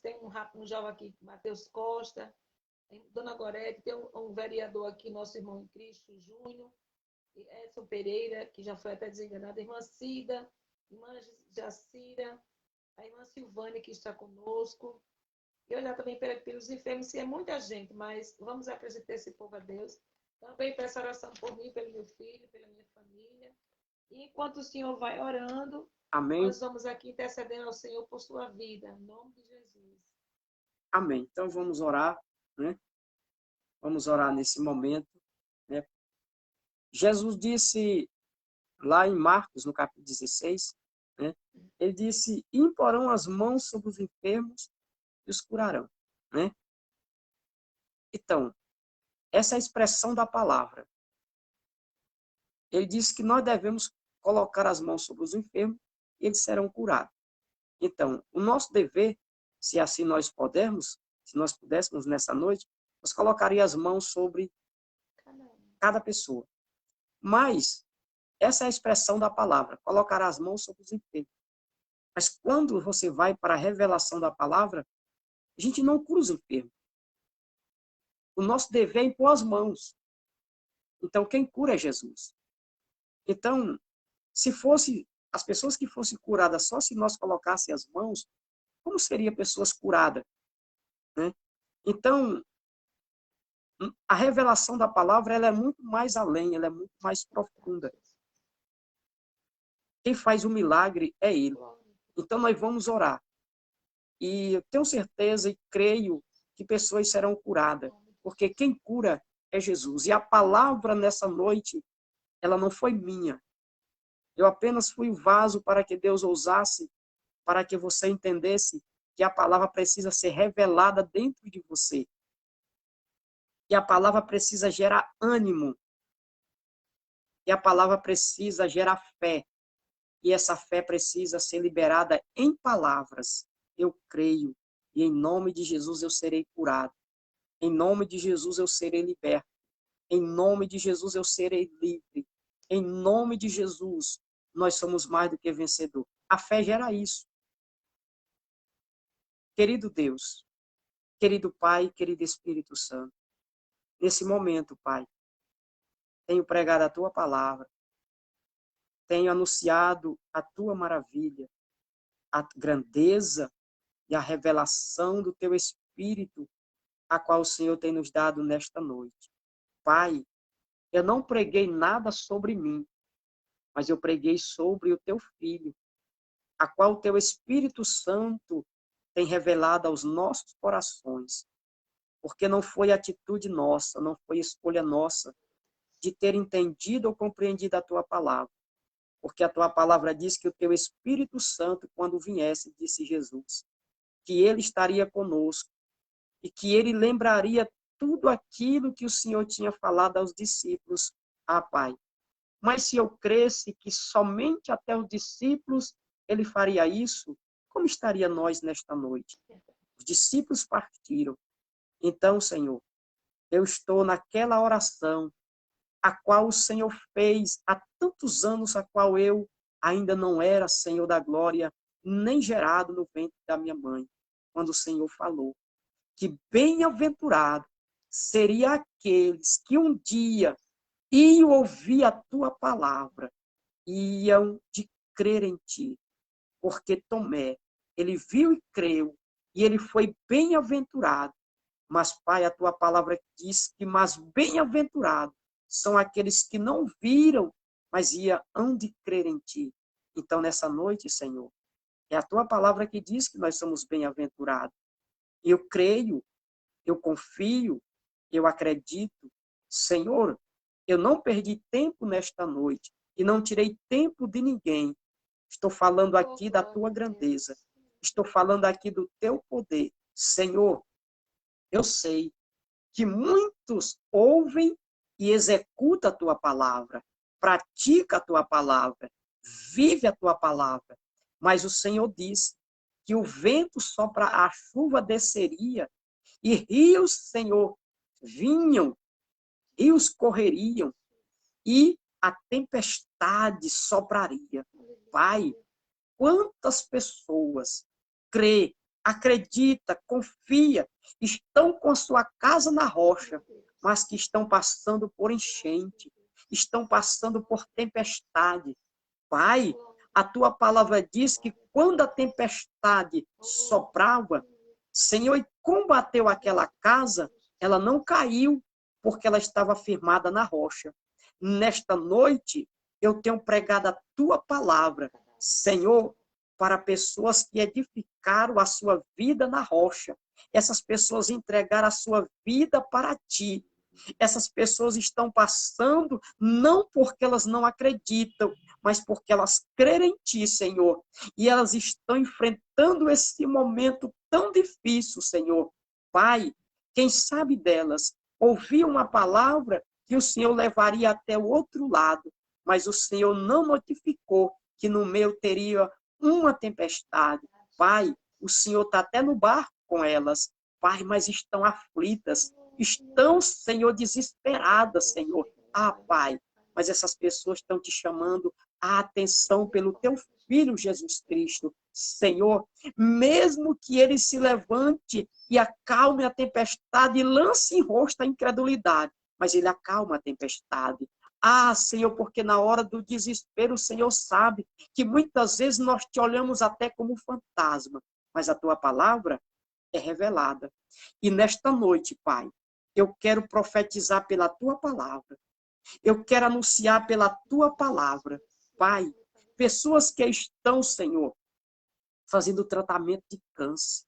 tem um jovem aqui, Matheus Costa, tem Dona Gorete, tem um vereador aqui, nosso irmão em Cristo, Júnior, Edson Pereira, que já foi até desenganado, a irmã Cida, irmã Jacira, a irmã Silvânia, que está conosco. Eu já também pelos enfermos, que é muita gente, mas vamos apresentar esse povo a Deus. Também peço oração por mim, pelo meu filho, pela minha família. E enquanto o Senhor vai orando, amém, nós vamos aqui intercedendo ao Senhor por sua vida, em nome de Jesus. Amém. Então vamos orar, né? Vamos orar nesse momento, né? Jesus disse lá em Marcos, no capítulo 16, né? Ele disse: imporão as mãos sobre os enfermos e os curarão, né? Então, essa é a expressão da palavra. Ele disse que nós devemos colocar as mãos sobre os enfermos e eles serão curados. Então, o nosso dever, se assim nós pudermos, se nós pudéssemos nessa noite, nós colocaríamos as mãos sobre cada pessoa. Mas essa é a expressão da palavra, colocar as mãos sobre os enfermos. Mas quando você vai para a revelação da palavra, a gente não cura os enfermos. O nosso dever é impor as mãos. Então, quem cura é Jesus. Então, se fosse as pessoas que fossem curadas só se nós colocássemos as mãos, como seriam pessoas curadas? Né? Então, a revelação da palavra ela é muito mais além, ela é muito mais profunda. Quem faz o milagre é Ele. Então, nós vamos orar. E eu tenho certeza e creio que pessoas serão curadas, porque quem cura é Jesus. E a palavra nessa noite, ela não foi minha. Eu apenas fui o vaso para que Deus ousasse, para que você entendesse que a palavra precisa ser revelada dentro de você. E a palavra precisa gerar ânimo. E a palavra precisa gerar fé. E essa fé precisa ser liberada em palavras. Eu creio. E em nome de Jesus eu serei curado. Em nome de Jesus eu serei liberto. Em nome de Jesus eu serei livre. Em nome de Jesus nós somos mais do que vencedor. A fé gera isso. Querido Deus, querido Pai, querido Espírito Santo, nesse momento, Pai, tenho pregado a Tua palavra, tenho anunciado a Tua maravilha, a grandeza e a revelação do Teu Espírito, a qual o Senhor tem nos dado nesta noite. Pai, eu não preguei nada sobre mim, mas eu preguei sobre o Teu Filho, a qual o Teu Espírito Santo tem revelado aos nossos corações. Porque não foi atitude nossa, não foi escolha nossa de ter entendido ou compreendido a Tua palavra. Porque a Tua palavra diz que o Teu Espírito Santo, quando viesse, disse Jesus, que Ele estaria conosco e que Ele lembraria tudo aquilo que o Senhor tinha falado aos discípulos. Ah, Pai, mas se eu cresce que somente até os discípulos Ele faria isso, como estaria nós nesta noite? Os discípulos partiram. Então, Senhor, eu estou naquela oração a qual o Senhor fez há tantos anos, a qual eu ainda não era Senhor da glória, nem gerado no ventre da minha mãe, quando o Senhor falou que bem-aventurado seria aqueles que um dia iam ouvir a tua palavra e iam de crer em ti. Porque Tomé, ele viu e creu, e ele foi bem-aventurado. Mas, Pai, a tua palavra diz que mais bem-aventurados são aqueles que não viram, mas hão de crer em ti. Então, nessa noite, Senhor, é a tua palavra que diz que nós somos bem-aventurados. Eu creio, eu confio, eu acredito. Senhor, eu não perdi tempo nesta noite e não tirei tempo de ninguém. Estou falando aqui da tua grandeza. Estou falando aqui do teu poder. Senhor, eu sei que muitos ouvem e executam a tua palavra, pratica a tua palavra, vive a tua palavra. Mas o Senhor disse que o vento sopra, a chuva desceria e rios, Senhor, vinham, rios correriam e a tempestade sopraria. Pai, quantas pessoas crê, acredita, confia, estão com a sua casa na rocha, mas que estão passando por enchente, estão passando por tempestade. Pai, a tua palavra diz que quando a tempestade soprava, Senhor, e combateu aquela casa, ela não caiu, porque ela estava firmada na rocha. Nesta noite, eu tenho pregado a tua palavra, Senhor, para pessoas que edificaram a sua vida na rocha. Essas pessoas entregaram a sua vida para ti. Essas pessoas estão passando não porque elas não acreditam, mas porque elas creem em ti, Senhor. E elas estão enfrentando esse momento tão difícil, Senhor. Pai, quem sabe delas ouviu uma palavra que o Senhor levaria até o outro lado, mas o Senhor não notificou que no meio teria uma tempestade. Pai, o Senhor está até no barco com elas, Pai, mas estão aflitas, estão, Senhor, desesperadas, Senhor. Ah, Pai, mas essas pessoas estão te chamando a atenção pelo teu Filho Jesus Cristo. Senhor, mesmo que ele se levante e acalme a tempestade e lance em rosto a incredulidade, mas ele acalma a tempestade. Ah, Senhor, porque na hora do desespero, o Senhor sabe que muitas vezes nós te olhamos até como fantasma, mas a tua palavra é revelada. E nesta noite, Pai, eu quero profetizar pela tua palavra. Eu quero anunciar pela tua palavra. Pai, pessoas que estão, Senhor, fazendo tratamento de câncer.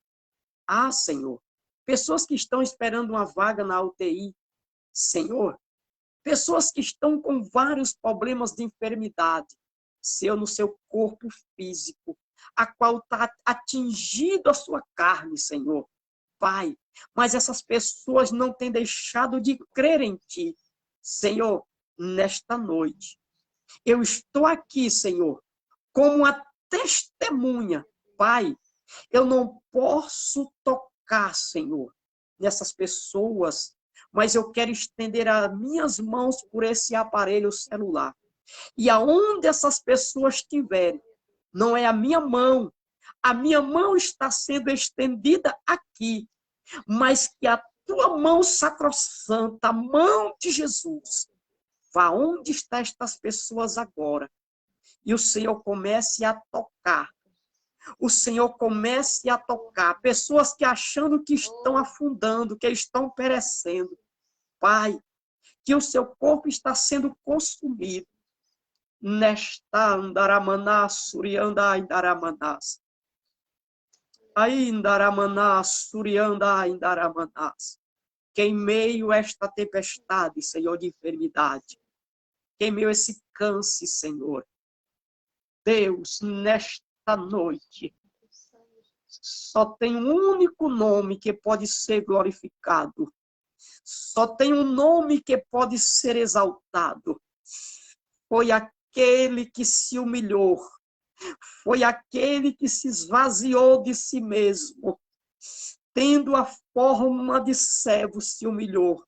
Ah, Senhor, pessoas que estão esperando uma vaga na UTI. Senhor, pessoas que estão com vários problemas de enfermidade, Senhor, no seu corpo físico, a qual está atingido a sua carne, Senhor. Pai, mas essas pessoas não têm deixado de crer em Ti. Senhor, nesta noite, eu estou aqui, Senhor, como uma testemunha. Pai, eu não posso tocar, Senhor, nessas pessoas, mas eu quero estender as minhas mãos por esse aparelho celular. E aonde essas pessoas estiverem, não é a minha mão está sendo estendida aqui, mas que a tua mão sacrossanta, a mão de Jesus, vá onde estão estas pessoas agora, e o Senhor comece a tocar. O Senhor comece a tocar pessoas que achando que estão afundando, que estão perecendo. Pai, que o seu corpo está sendo consumido nesta Andaramaná, Surianda, Indaramanás. Aindaramaná, Surianda, Indaramanás. Que em meio a esta tempestade, Senhor, de enfermidade, que em meio a esse câncer, Senhor, Deus, nesta noite, só tem um único nome que pode ser glorificado. Só tem um nome que pode ser exaltado. Foi aquele que se humilhou. Foi aquele que se esvaziou de si mesmo. Tendo a forma de servo, se humilhou.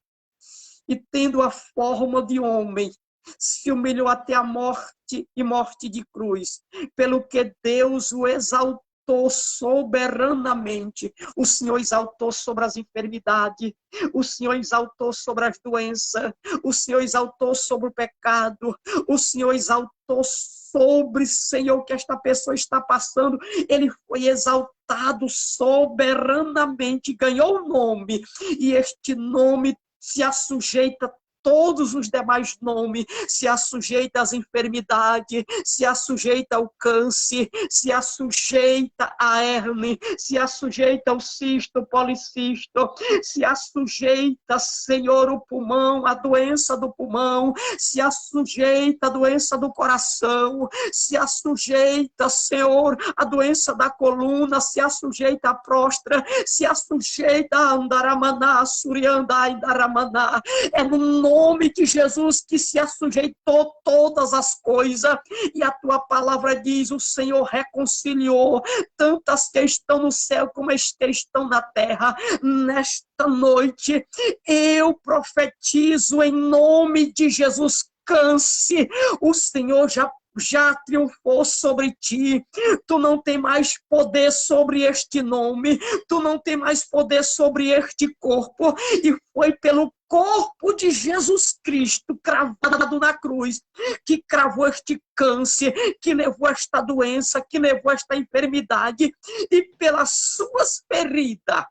E tendo a forma de homem, se humilhou até a morte e morte de cruz. Pelo que Deus o exaltou soberanamente. O Senhor exaltou sobre as enfermidades, o Senhor exaltou sobre as doenças, o Senhor exaltou sobre o pecado, o Senhor exaltou sobre, Senhor, o que esta pessoa está passando. Ele foi exaltado soberanamente, ganhou um nome, e este nome se assujeita todos os demais nomes, se assujeita às enfermidades, se assujeita ao câncer, se assujeita à hérnia, se assujeita ao cisto, policisto, se assujeita, Senhor, o pulmão, a doença do pulmão, se assujeita a doença do coração, se assujeita, Senhor, a doença da coluna, se assujeita a próstata, se assujeita a Andaramaná, Surianda, Indaramanã. É no nome de Jesus que se assujeitou todas as coisas, e a tua palavra diz: o Senhor reconciliou tantas que estão no céu como as que estão na terra. Nesta noite eu profetizo em nome de Jesus, câncer, o Senhor já triunfou sobre ti. Tu não tem mais poder sobre este nome, tu não tem mais poder sobre este corpo, e foi pelo corpo de Jesus Cristo cravado na cruz que cravou este câncer, que levou esta doença, que levou esta enfermidade, e pelas suas feridas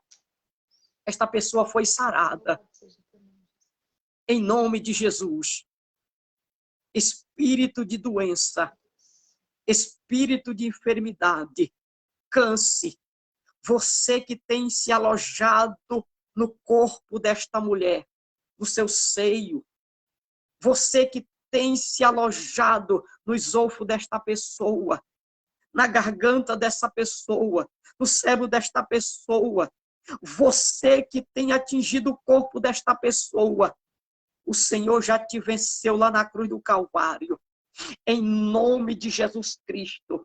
esta pessoa foi sarada em nome de Jesus. Espírito de doença, espírito de enfermidade, câncer, você que tem se alojado no corpo desta mulher, no seu seio, você que tem se alojado no esôfago desta pessoa, na garganta dessa pessoa, no cérebro desta pessoa, você que tem atingido o corpo desta pessoa, o Senhor já te venceu lá na cruz do Calvário. Em nome de Jesus Cristo,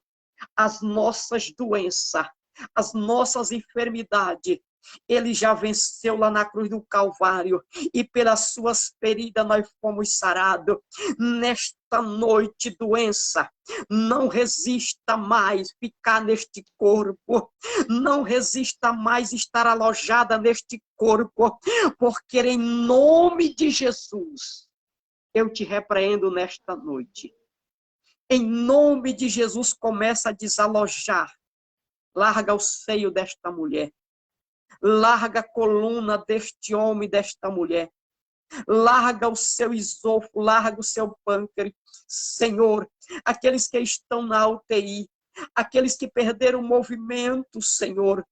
as nossas doenças, as nossas enfermidades Ele já venceu lá na cruz do Calvário e pelas suas feridas nós fomos sarados. Nesta noite, doença, não resista mais ficar neste corpo, não resista mais estar alojada neste corpo, porque em nome de Jesus, eu te repreendo nesta noite. Em nome de Jesus, começa a desalojar. Larga o seio desta mulher. Larga a coluna deste homem, desta mulher. Larga o seu esôfago, larga o seu pâncreas. Senhor, aqueles que estão na UTI, aqueles que perderam o movimento, Senhor,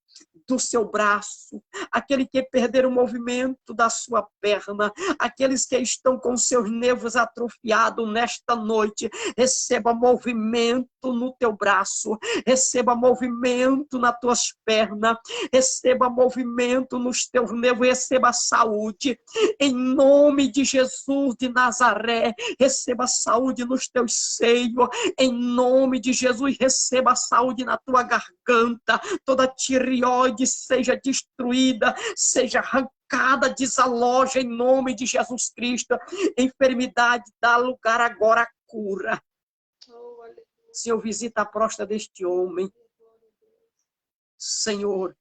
do seu braço, aquele que perderam o movimento da sua perna, aqueles que estão com seus nervos atrofiados nesta noite, receba movimento no teu braço, receba movimento nas tuas pernas, receba movimento nos teus nervos, receba saúde, em nome de Jesus de Nazaré, receba saúde nos teus seios, em nome de Jesus, receba saúde na tua garganta, toda tireoide seja destruída, seja arrancada, desaloja em nome de Jesus Cristo. Enfermidade, dá lugar agora à cura. Senhor, visita a próstata deste homem. Senhor,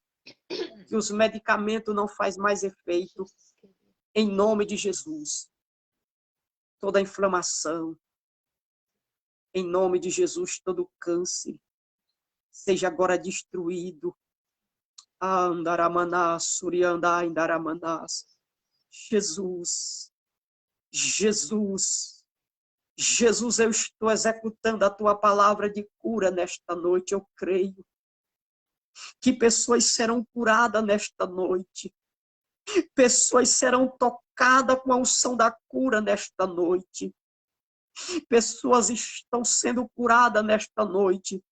que os medicamentos não fazem mais efeito. Em nome de Jesus. Toda inflamação. Em nome de Jesus, todo câncer. Seja agora destruído. Andaramanás, Suriandá, Indaramanás. Jesus, Jesus, Jesus, eu estou executando a tua palavra de cura nesta noite, eu creio. Que pessoas serão curadas nesta noite. Pessoas serão tocadas com a unção da cura nesta noite. Pessoas estão sendo curadas nesta noite.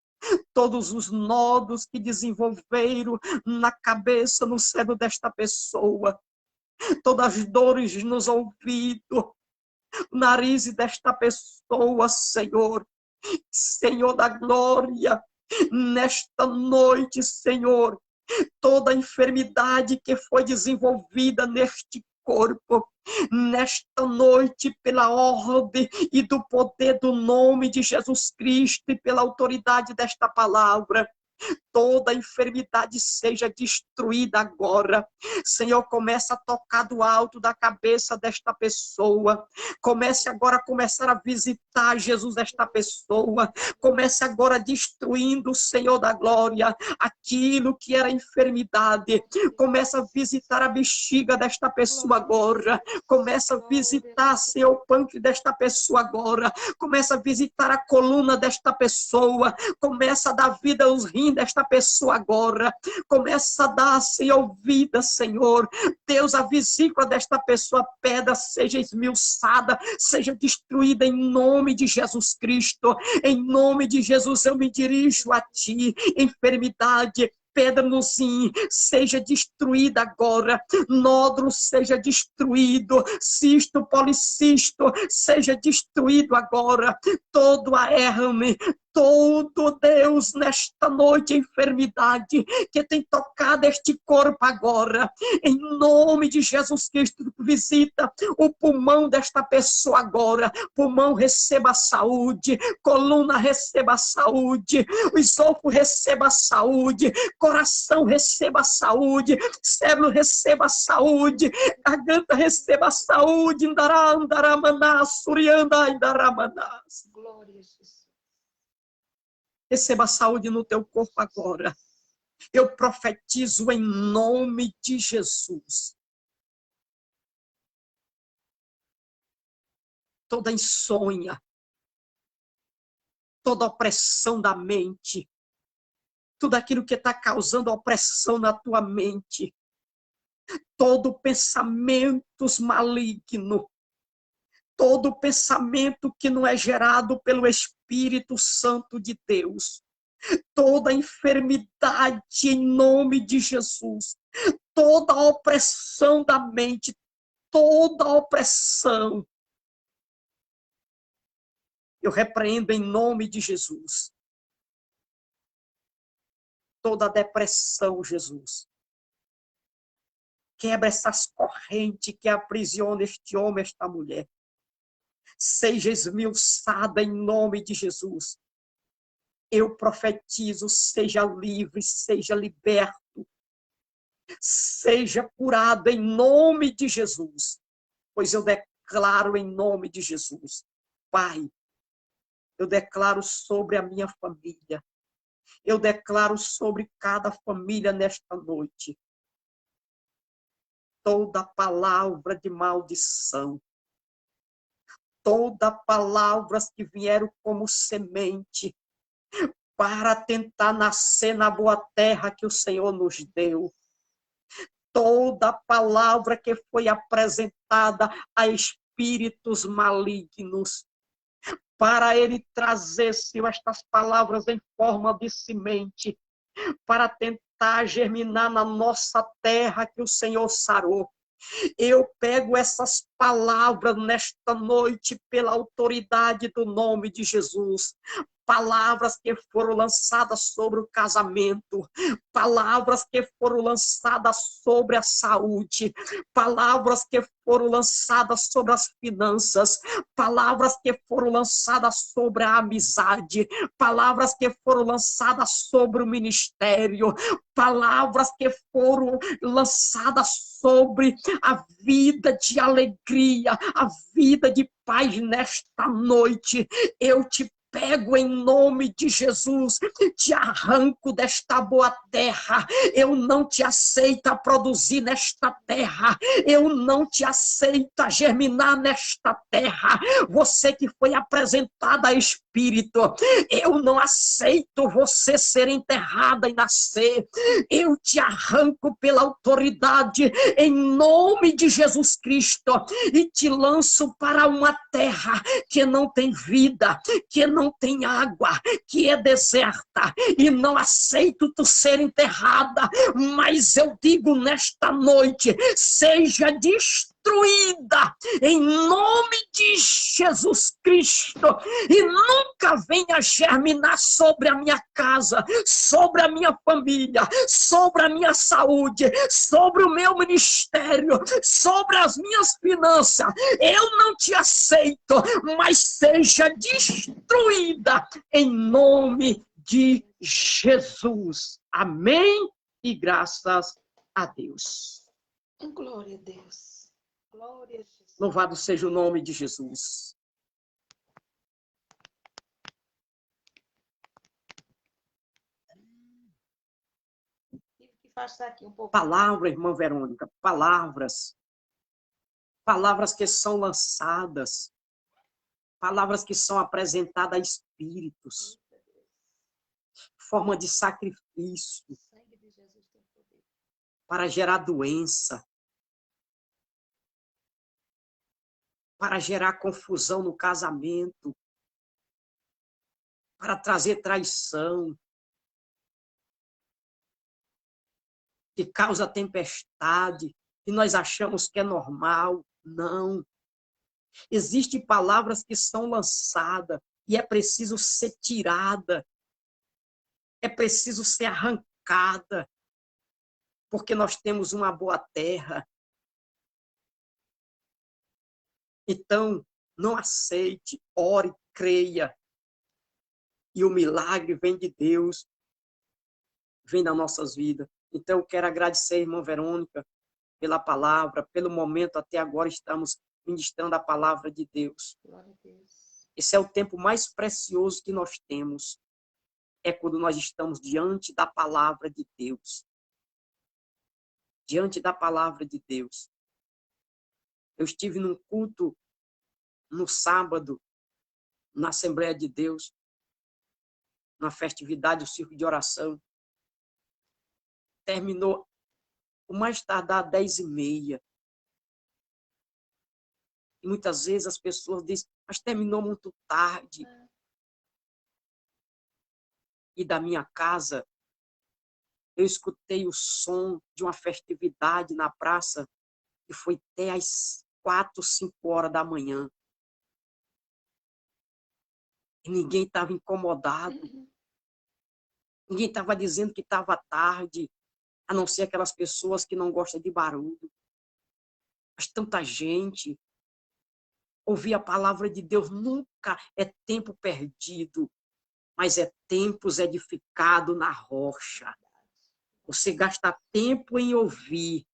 Todos os nodos que desenvolveram na cabeça, no cérebro desta pessoa, todas as dores nos ouvidos, nariz desta pessoa, Senhor, Senhor da glória, nesta noite, Senhor, toda enfermidade que foi desenvolvida neste corpo, nesta noite, pela ordem e do poder do nome de Jesus Cristo e pela autoridade desta palavra, toda enfermidade seja destruída agora. Senhor, começa a tocar do alto da cabeça desta pessoa. Comece agora a começar a visitar, Jesus, esta pessoa. Comece agora destruindo, Senhor da glória, aquilo que era enfermidade. Começa a visitar a bexiga desta pessoa agora. Começa a visitar, Senhor, o pâncreas desta pessoa agora. Começa a visitar a coluna desta pessoa. Começa a dar vida aos rins desta pessoa agora. Começa a dar, Senhor, vida, Senhor. Deus, a vesícula desta pessoa, pedra, seja esmiuçada, seja destruída em nome de Jesus Cristo. Em nome de Jesus, eu me dirijo a ti. Enfermidade, pedra no rim, seja destruída agora. Nódulo seja destruído. Cisto, policisto, seja destruído agora. Todo a herme, todo, Deus, nesta noite, enfermidade que tem tocado este corpo agora, em nome de Jesus Cristo, visita o pulmão desta pessoa agora. Pulmão, receba saúde. Coluna, receba saúde. O esôfago, receba saúde. Coração, receba saúde. Cérebro, receba saúde. Garganta, receba saúde. Indaramanás, Surianda, Indaramanás. Glória a Jesus. Receba saúde no teu corpo agora. Eu profetizo em nome de Jesus. Toda insônia, toda opressão da mente, tudo aquilo que está causando opressão na tua mente, todo pensamentos maligno, todo pensamento que não é gerado pelo Espírito Santo de Deus, toda enfermidade em nome de Jesus, toda opressão da mente, toda opressão, eu repreendo em nome de Jesus. Toda depressão, Jesus, quebra essas correntes que aprisionam este homem, esta mulher. Seja esmiuçada em nome de Jesus. Eu profetizo, seja livre, seja liberto, seja curado em nome de Jesus. Pois eu declaro em nome de Jesus. Pai, eu declaro sobre a minha família. Eu declaro sobre cada família nesta noite. Toda palavra de maldição. Toda palavras que vieram como semente para tentar nascer na boa terra que o Senhor nos deu. Toda palavra que foi apresentada a espíritos malignos, para ele trazer, Senhor, estas palavras em forma de semente, para tentar germinar na nossa terra que o Senhor sarou. Eu pego essas palavras nesta noite pela autoridade do nome de Jesus. Palavras que foram lançadas sobre o casamento, palavras que foram lançadas sobre a saúde, palavras que foram lançadas sobre as finanças, palavras que foram lançadas sobre a amizade, palavras que foram lançadas sobre o ministério, palavras que foram lançadas sobre a vida de alegria, a vida de paz nesta noite. Eu te pego em nome de Jesus, te arranco desta boa terra. Eu não te aceito a produzir nesta terra. Eu não te aceito a germinar nesta terra. Você que foi apresentada a espírito, eu não aceito você ser enterrada e nascer. Eu te arranco pela autoridade em nome de Jesus Cristo e te lanço para uma terra que não tem vida, que não tem água, que é deserta, e não aceito tu ser enterrada, mas eu digo nesta noite, seja destruída em nome de Jesus Cristo, e nunca venha germinar sobre a minha casa, sobre a minha família, sobre a minha saúde, sobre o meu ministério, sobre as minhas finanças. Eu não te aceito, mas seja destruída em nome de Jesus. Amém? E graças a Deus. Glória a Deus. Glória a Jesus. Louvado seja o nome de Jesus. Tive que afastar aqui um pouco. Palavra, irmã Verônica, palavras. Palavras que são lançadas. Palavras que são apresentadas a espíritos. Forma de sacrifício. O sangue de Jesus tem poder. Para gerar doença. Para gerar confusão no casamento. Para trazer traição. Que causa tempestade. E nós achamos que é normal. Não. Existem palavras que são lançadas e é preciso ser tirada. É preciso ser arrancada. Porque nós temos uma boa terra. Então, não aceite, ore, creia. E o milagre vem de Deus, vem das nossas vidas. Então, eu quero agradecer, irmã Verônica, pela palavra, pelo momento até agora estamos ministrando a palavra de Deus. Glória a Deus. Esse é o tempo mais precioso que nós temos. É quando nós estamos diante da palavra de Deus. Diante da palavra de Deus. Eu estive num culto no sábado, na Assembleia de Deus, na festividade, o circo de oração. Terminou o mais tardar 10h30. E muitas vezes as pessoas dizem, mas terminou muito tarde. E da minha casa, eu escutei o som de uma festividade na praça, que foi até às 4, 5 horas da manhã. E ninguém estava incomodado. Ninguém estava dizendo que estava tarde. a não ser aquelas pessoas que não gostam de barulho. Mas tanta gente, ouvir a palavra de Deus nunca é tempo perdido, mas é tempos edificado na rocha. Você gasta tempo em ouvir,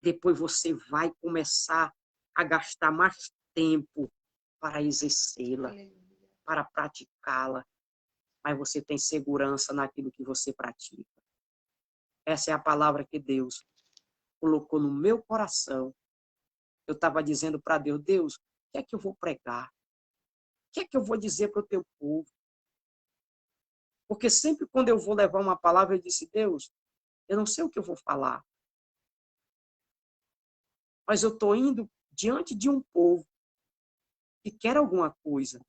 depois você vai começar a gastar mais tempo para exercê-la, para praticá-la, mas você tem segurança naquilo que você pratica. Essa é a palavra que Deus colocou no meu coração. Eu estava dizendo para Deus, Deus, o que é que eu vou pregar? O que é que eu vou dizer para o teu povo? Porque sempre quando eu vou levar uma palavra, eu disse, Deus, eu não sei o que eu vou falar, mas eu estou indo diante de um povo que quer alguma coisa.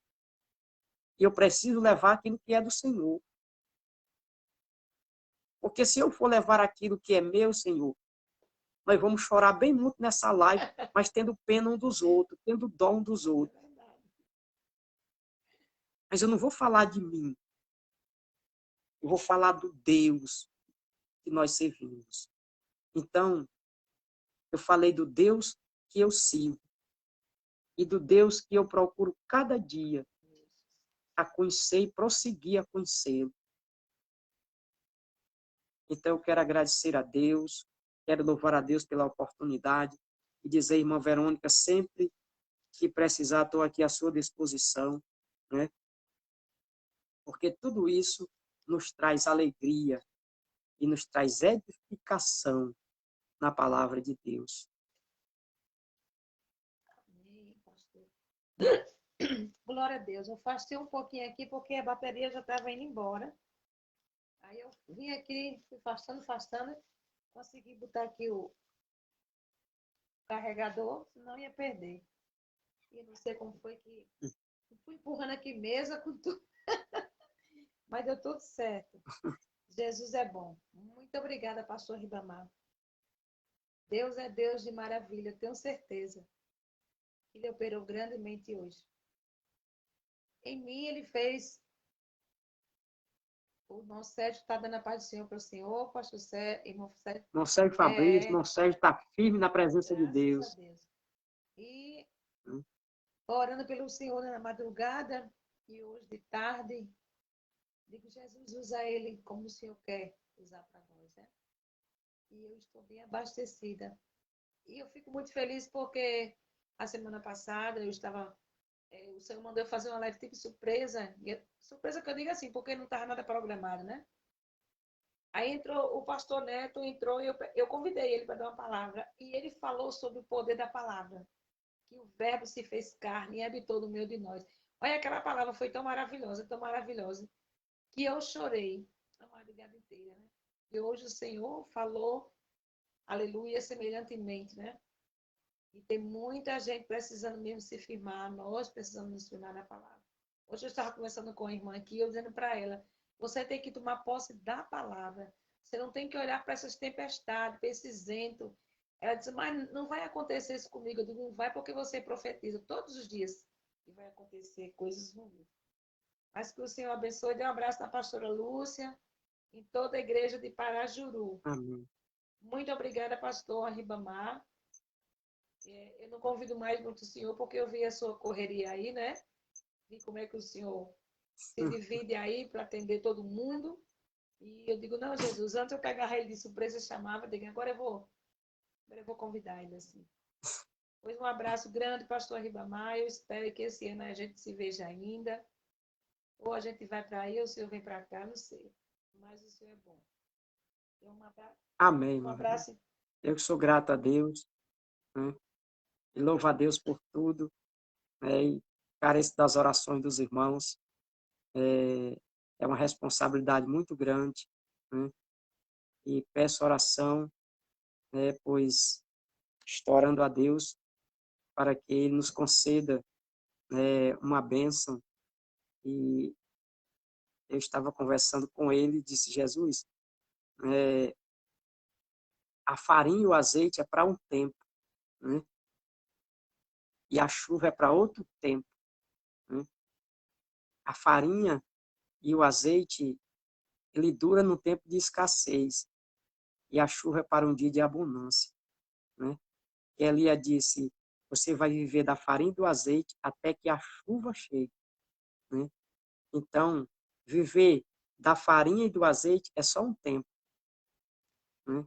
E eu preciso levar aquilo que é do Senhor. Porque se eu for levar aquilo que é meu, Senhor, nós vamos chorar bem muito nessa live, mas tendo pena um dos outros, tendo dó um dos outros. Mas eu não vou falar de mim. Eu vou falar do Deus que nós servimos. Então, eu falei do Deus que eu sirvo e do Deus que eu procuro cada dia a conhecer e prosseguir a conhecê-lo. Então, eu quero agradecer a Deus, quero louvar a Deus pela oportunidade e dizer, irmã Verônica, sempre que precisar, estou aqui à sua disposição, né? Porque tudo isso nos traz alegria e nos traz edificação na palavra de Deus. Amém, pastor. Glória a Deus. Eu afastei um pouquinho aqui porque a bateria já estava indo embora. Aí eu vim aqui, fui afastando, consegui botar aqui o carregador, senão ia perder. E não sei como foi que fui empurrando aqui mesa com tudo, mas deu tudo certo. Jesus é bom. Muito obrigada, pastor Ribamar. Deus é Deus de maravilha, tenho certeza. Ele operou grandemente hoje. Em mim, ele fez. O irmão Sérgio está dando a paz do Senhor para o Senhor, pastor Sérgio, irmão Sérgio. Irmão Sérgio Fabrício, irmão Sérgio está firme na presença de Graças Deus. a Deus. E orando pelo Senhor na madrugada e hoje de tarde, digo, Jesus, usa ele como o Senhor quer usar para nós, né? E eu estou bem abastecida. E eu fico muito feliz porque a semana passada eu estava. O Senhor mandou eu fazer uma live tipo surpresa. Surpresa que eu digo assim, porque não estava nada programado, né? Aí entrou o pastor Neto, entrou e eu convidei ele para dar uma palavra. E ele falou sobre o poder da palavra. Que o verbo se fez carne e habitou no meio de nós. Olha, aquela palavra foi tão maravilhosa, que eu chorei a madrugada inteira, né? E hoje o Senhor falou, aleluia, semelhantemente, né? E tem muita gente precisando mesmo se firmar, nós precisamos nos firmar na palavra. Hoje eu estava conversando com a irmã aqui, eu dizendo para ela, você tem que tomar posse da palavra. Você não tem que olhar para essas tempestades, para esses ventos. Ela disse, mas não vai acontecer isso comigo. Eu digo, não vai porque você profetiza todos os dias que vai acontecer coisas ruins. Mas que o Senhor abençoe. Dê um abraço na pastora Lúcia, em toda a igreja de Parajuru. Amém. Muito obrigada, pastor Ribamar. Eu não convido mais muito o senhor, porque eu vi a sua correria aí, né? Vi como é que o senhor se divide aí para atender todo mundo. E eu digo, não, Jesus, antes eu pegava ele de surpresa, chamava, digo, agora eu vou convidar ele assim. Pois um abraço grande, pastor Ribamar. Eu espero que esse ano a gente se veja ainda. Ou a gente vai para aí, ou o senhor vem para cá, não sei. Mas o senhor é bom. Amém, Um irmã. abraço. Eu que sou grato a Deus, né? E louvo a Deus por tudo, né? E careço das orações dos irmãos. É uma responsabilidade muito grande, né? E peço oração, né? Pois estou orando a Deus para que Ele nos conceda, né, uma bênção. E eu estava conversando com ele e disse, Jesus, a farinha e o azeite é para um tempo, né? E a chuva é para outro tempo, né? A farinha e o azeite ele dura no tempo de escassez, e a chuva é para um dia de abundância, né? E Elia disse, você vai viver da farinha e do azeite até que a chuva chegue, né? Então, viver da farinha e do azeite é só um tempo, né?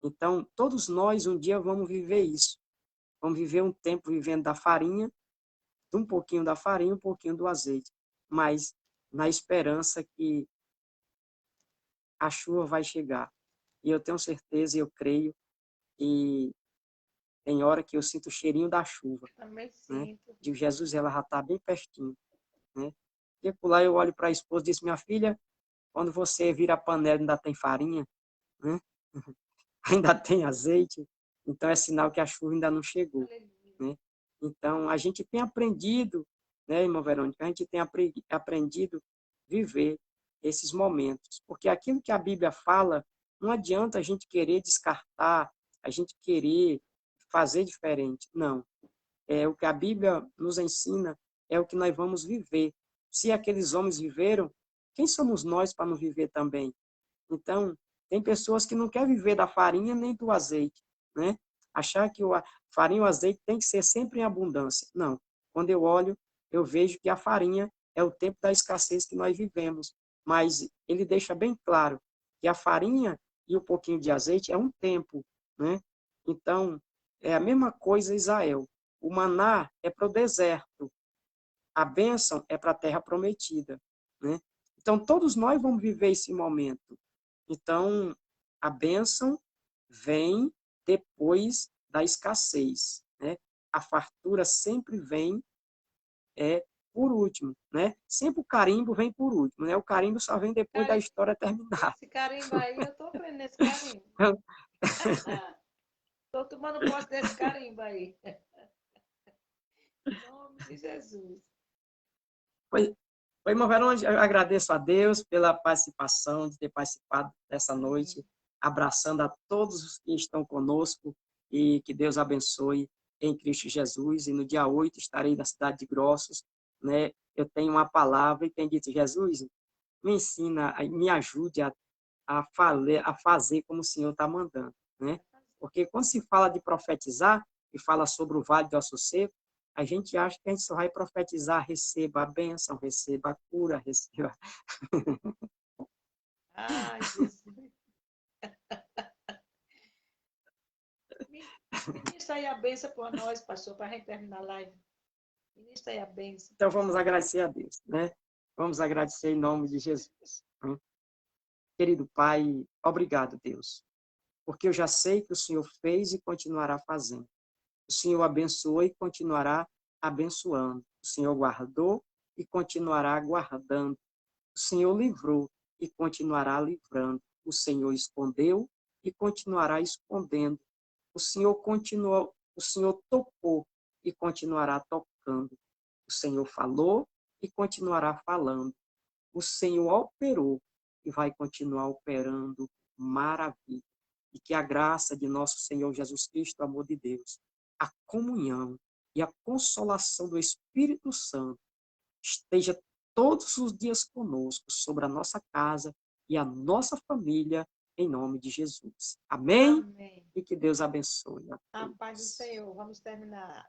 Então, todos nós um dia vamos viver isso. Vamos viver um tempo vivendo da farinha, um pouquinho da farinha, um pouquinho do azeite, mas na esperança que a chuva vai chegar. E eu tenho certeza, eu creio, e tem hora que eu sinto o cheirinho da chuva, Também né? sinto. Digo, Jesus, ela já está bem pertinho, né? E por lá eu olho para a esposa e disse, minha filha, quando você vira a panela ainda tem farinha, né? Ainda tem azeite, então é sinal que a chuva ainda não chegou, né? Então, a gente tem aprendido, né, irmã Verônica, a gente tem aprendido a viver esses momentos, porque aquilo que a Bíblia fala, não adianta a gente querer descartar, a gente querer fazer diferente, não. É o que a Bíblia nos ensina, é o que nós vamos viver. Se aqueles homens viveram, quem somos nós para não viver também? Então, tem pessoas que não querem viver da farinha nem do azeite, né? Achar que a farinha e o azeite tem que ser sempre em abundância. Não. Quando eu olho, eu vejo que a farinha é o tempo da escassez que nós vivemos. Mas ele deixa bem claro que a farinha e o pouquinho de azeite é um tempo, né? Então, é a mesma coisa Israel. O maná é para o deserto, a bênção é para a terra prometida, né? Então, todos nós vamos viver esse momento. Então, a bênção vem depois da escassez, né? A fartura sempre vem por último, né? Sempre o carimbo vem por último, né? O carimbo só vem depois da história terminar. Esse carimbo aí, eu tô crendo nesse carimbo. Tô tomando posse desse carimbo aí. Em nome de Jesus. Foi, irmã Verônica, eu agradeço a Deus pela participação, de ter participado dessa noite, abraçando a todos os que estão conosco e que Deus abençoe em Cristo Jesus. E no dia 8 estarei na cidade de Grossos, né? Eu tenho uma palavra e tenho dito, Jesus, me ensina, me ajude a fazer como o Senhor está mandando, né? Porque quando se fala de profetizar e fala sobre o Vale do Aço Seco, a gente acha que a gente só vai profetizar, receba a bênção, receba a cura, receba... Ai, Jesus. Ministra aí a bênção por nós, pastor, para a gente terminar a live. Ministra aí a bênção. Então vamos agradecer a Deus, né? Vamos agradecer em nome de Jesus. Né? Querido Pai, obrigado, Deus, porque eu já sei que o Senhor fez e continuará fazendo. O Senhor abençoou e continuará abençoando. O Senhor guardou e continuará guardando. O Senhor livrou e continuará livrando. O Senhor escondeu e continuará escondendo. O Senhor continuou, o Senhor tocou e continuará tocando. O Senhor falou e continuará falando. O Senhor operou e vai continuar operando maravilha. E que a graça de nosso Senhor Jesus Cristo, o amor de Deus, a comunhão e a consolação do Espírito Santo esteja todos os dias conosco, sobre a nossa casa e a nossa família, em nome de Jesus. Amém? Amém. E que Deus abençoe. A paz do Senhor. Vamos terminar.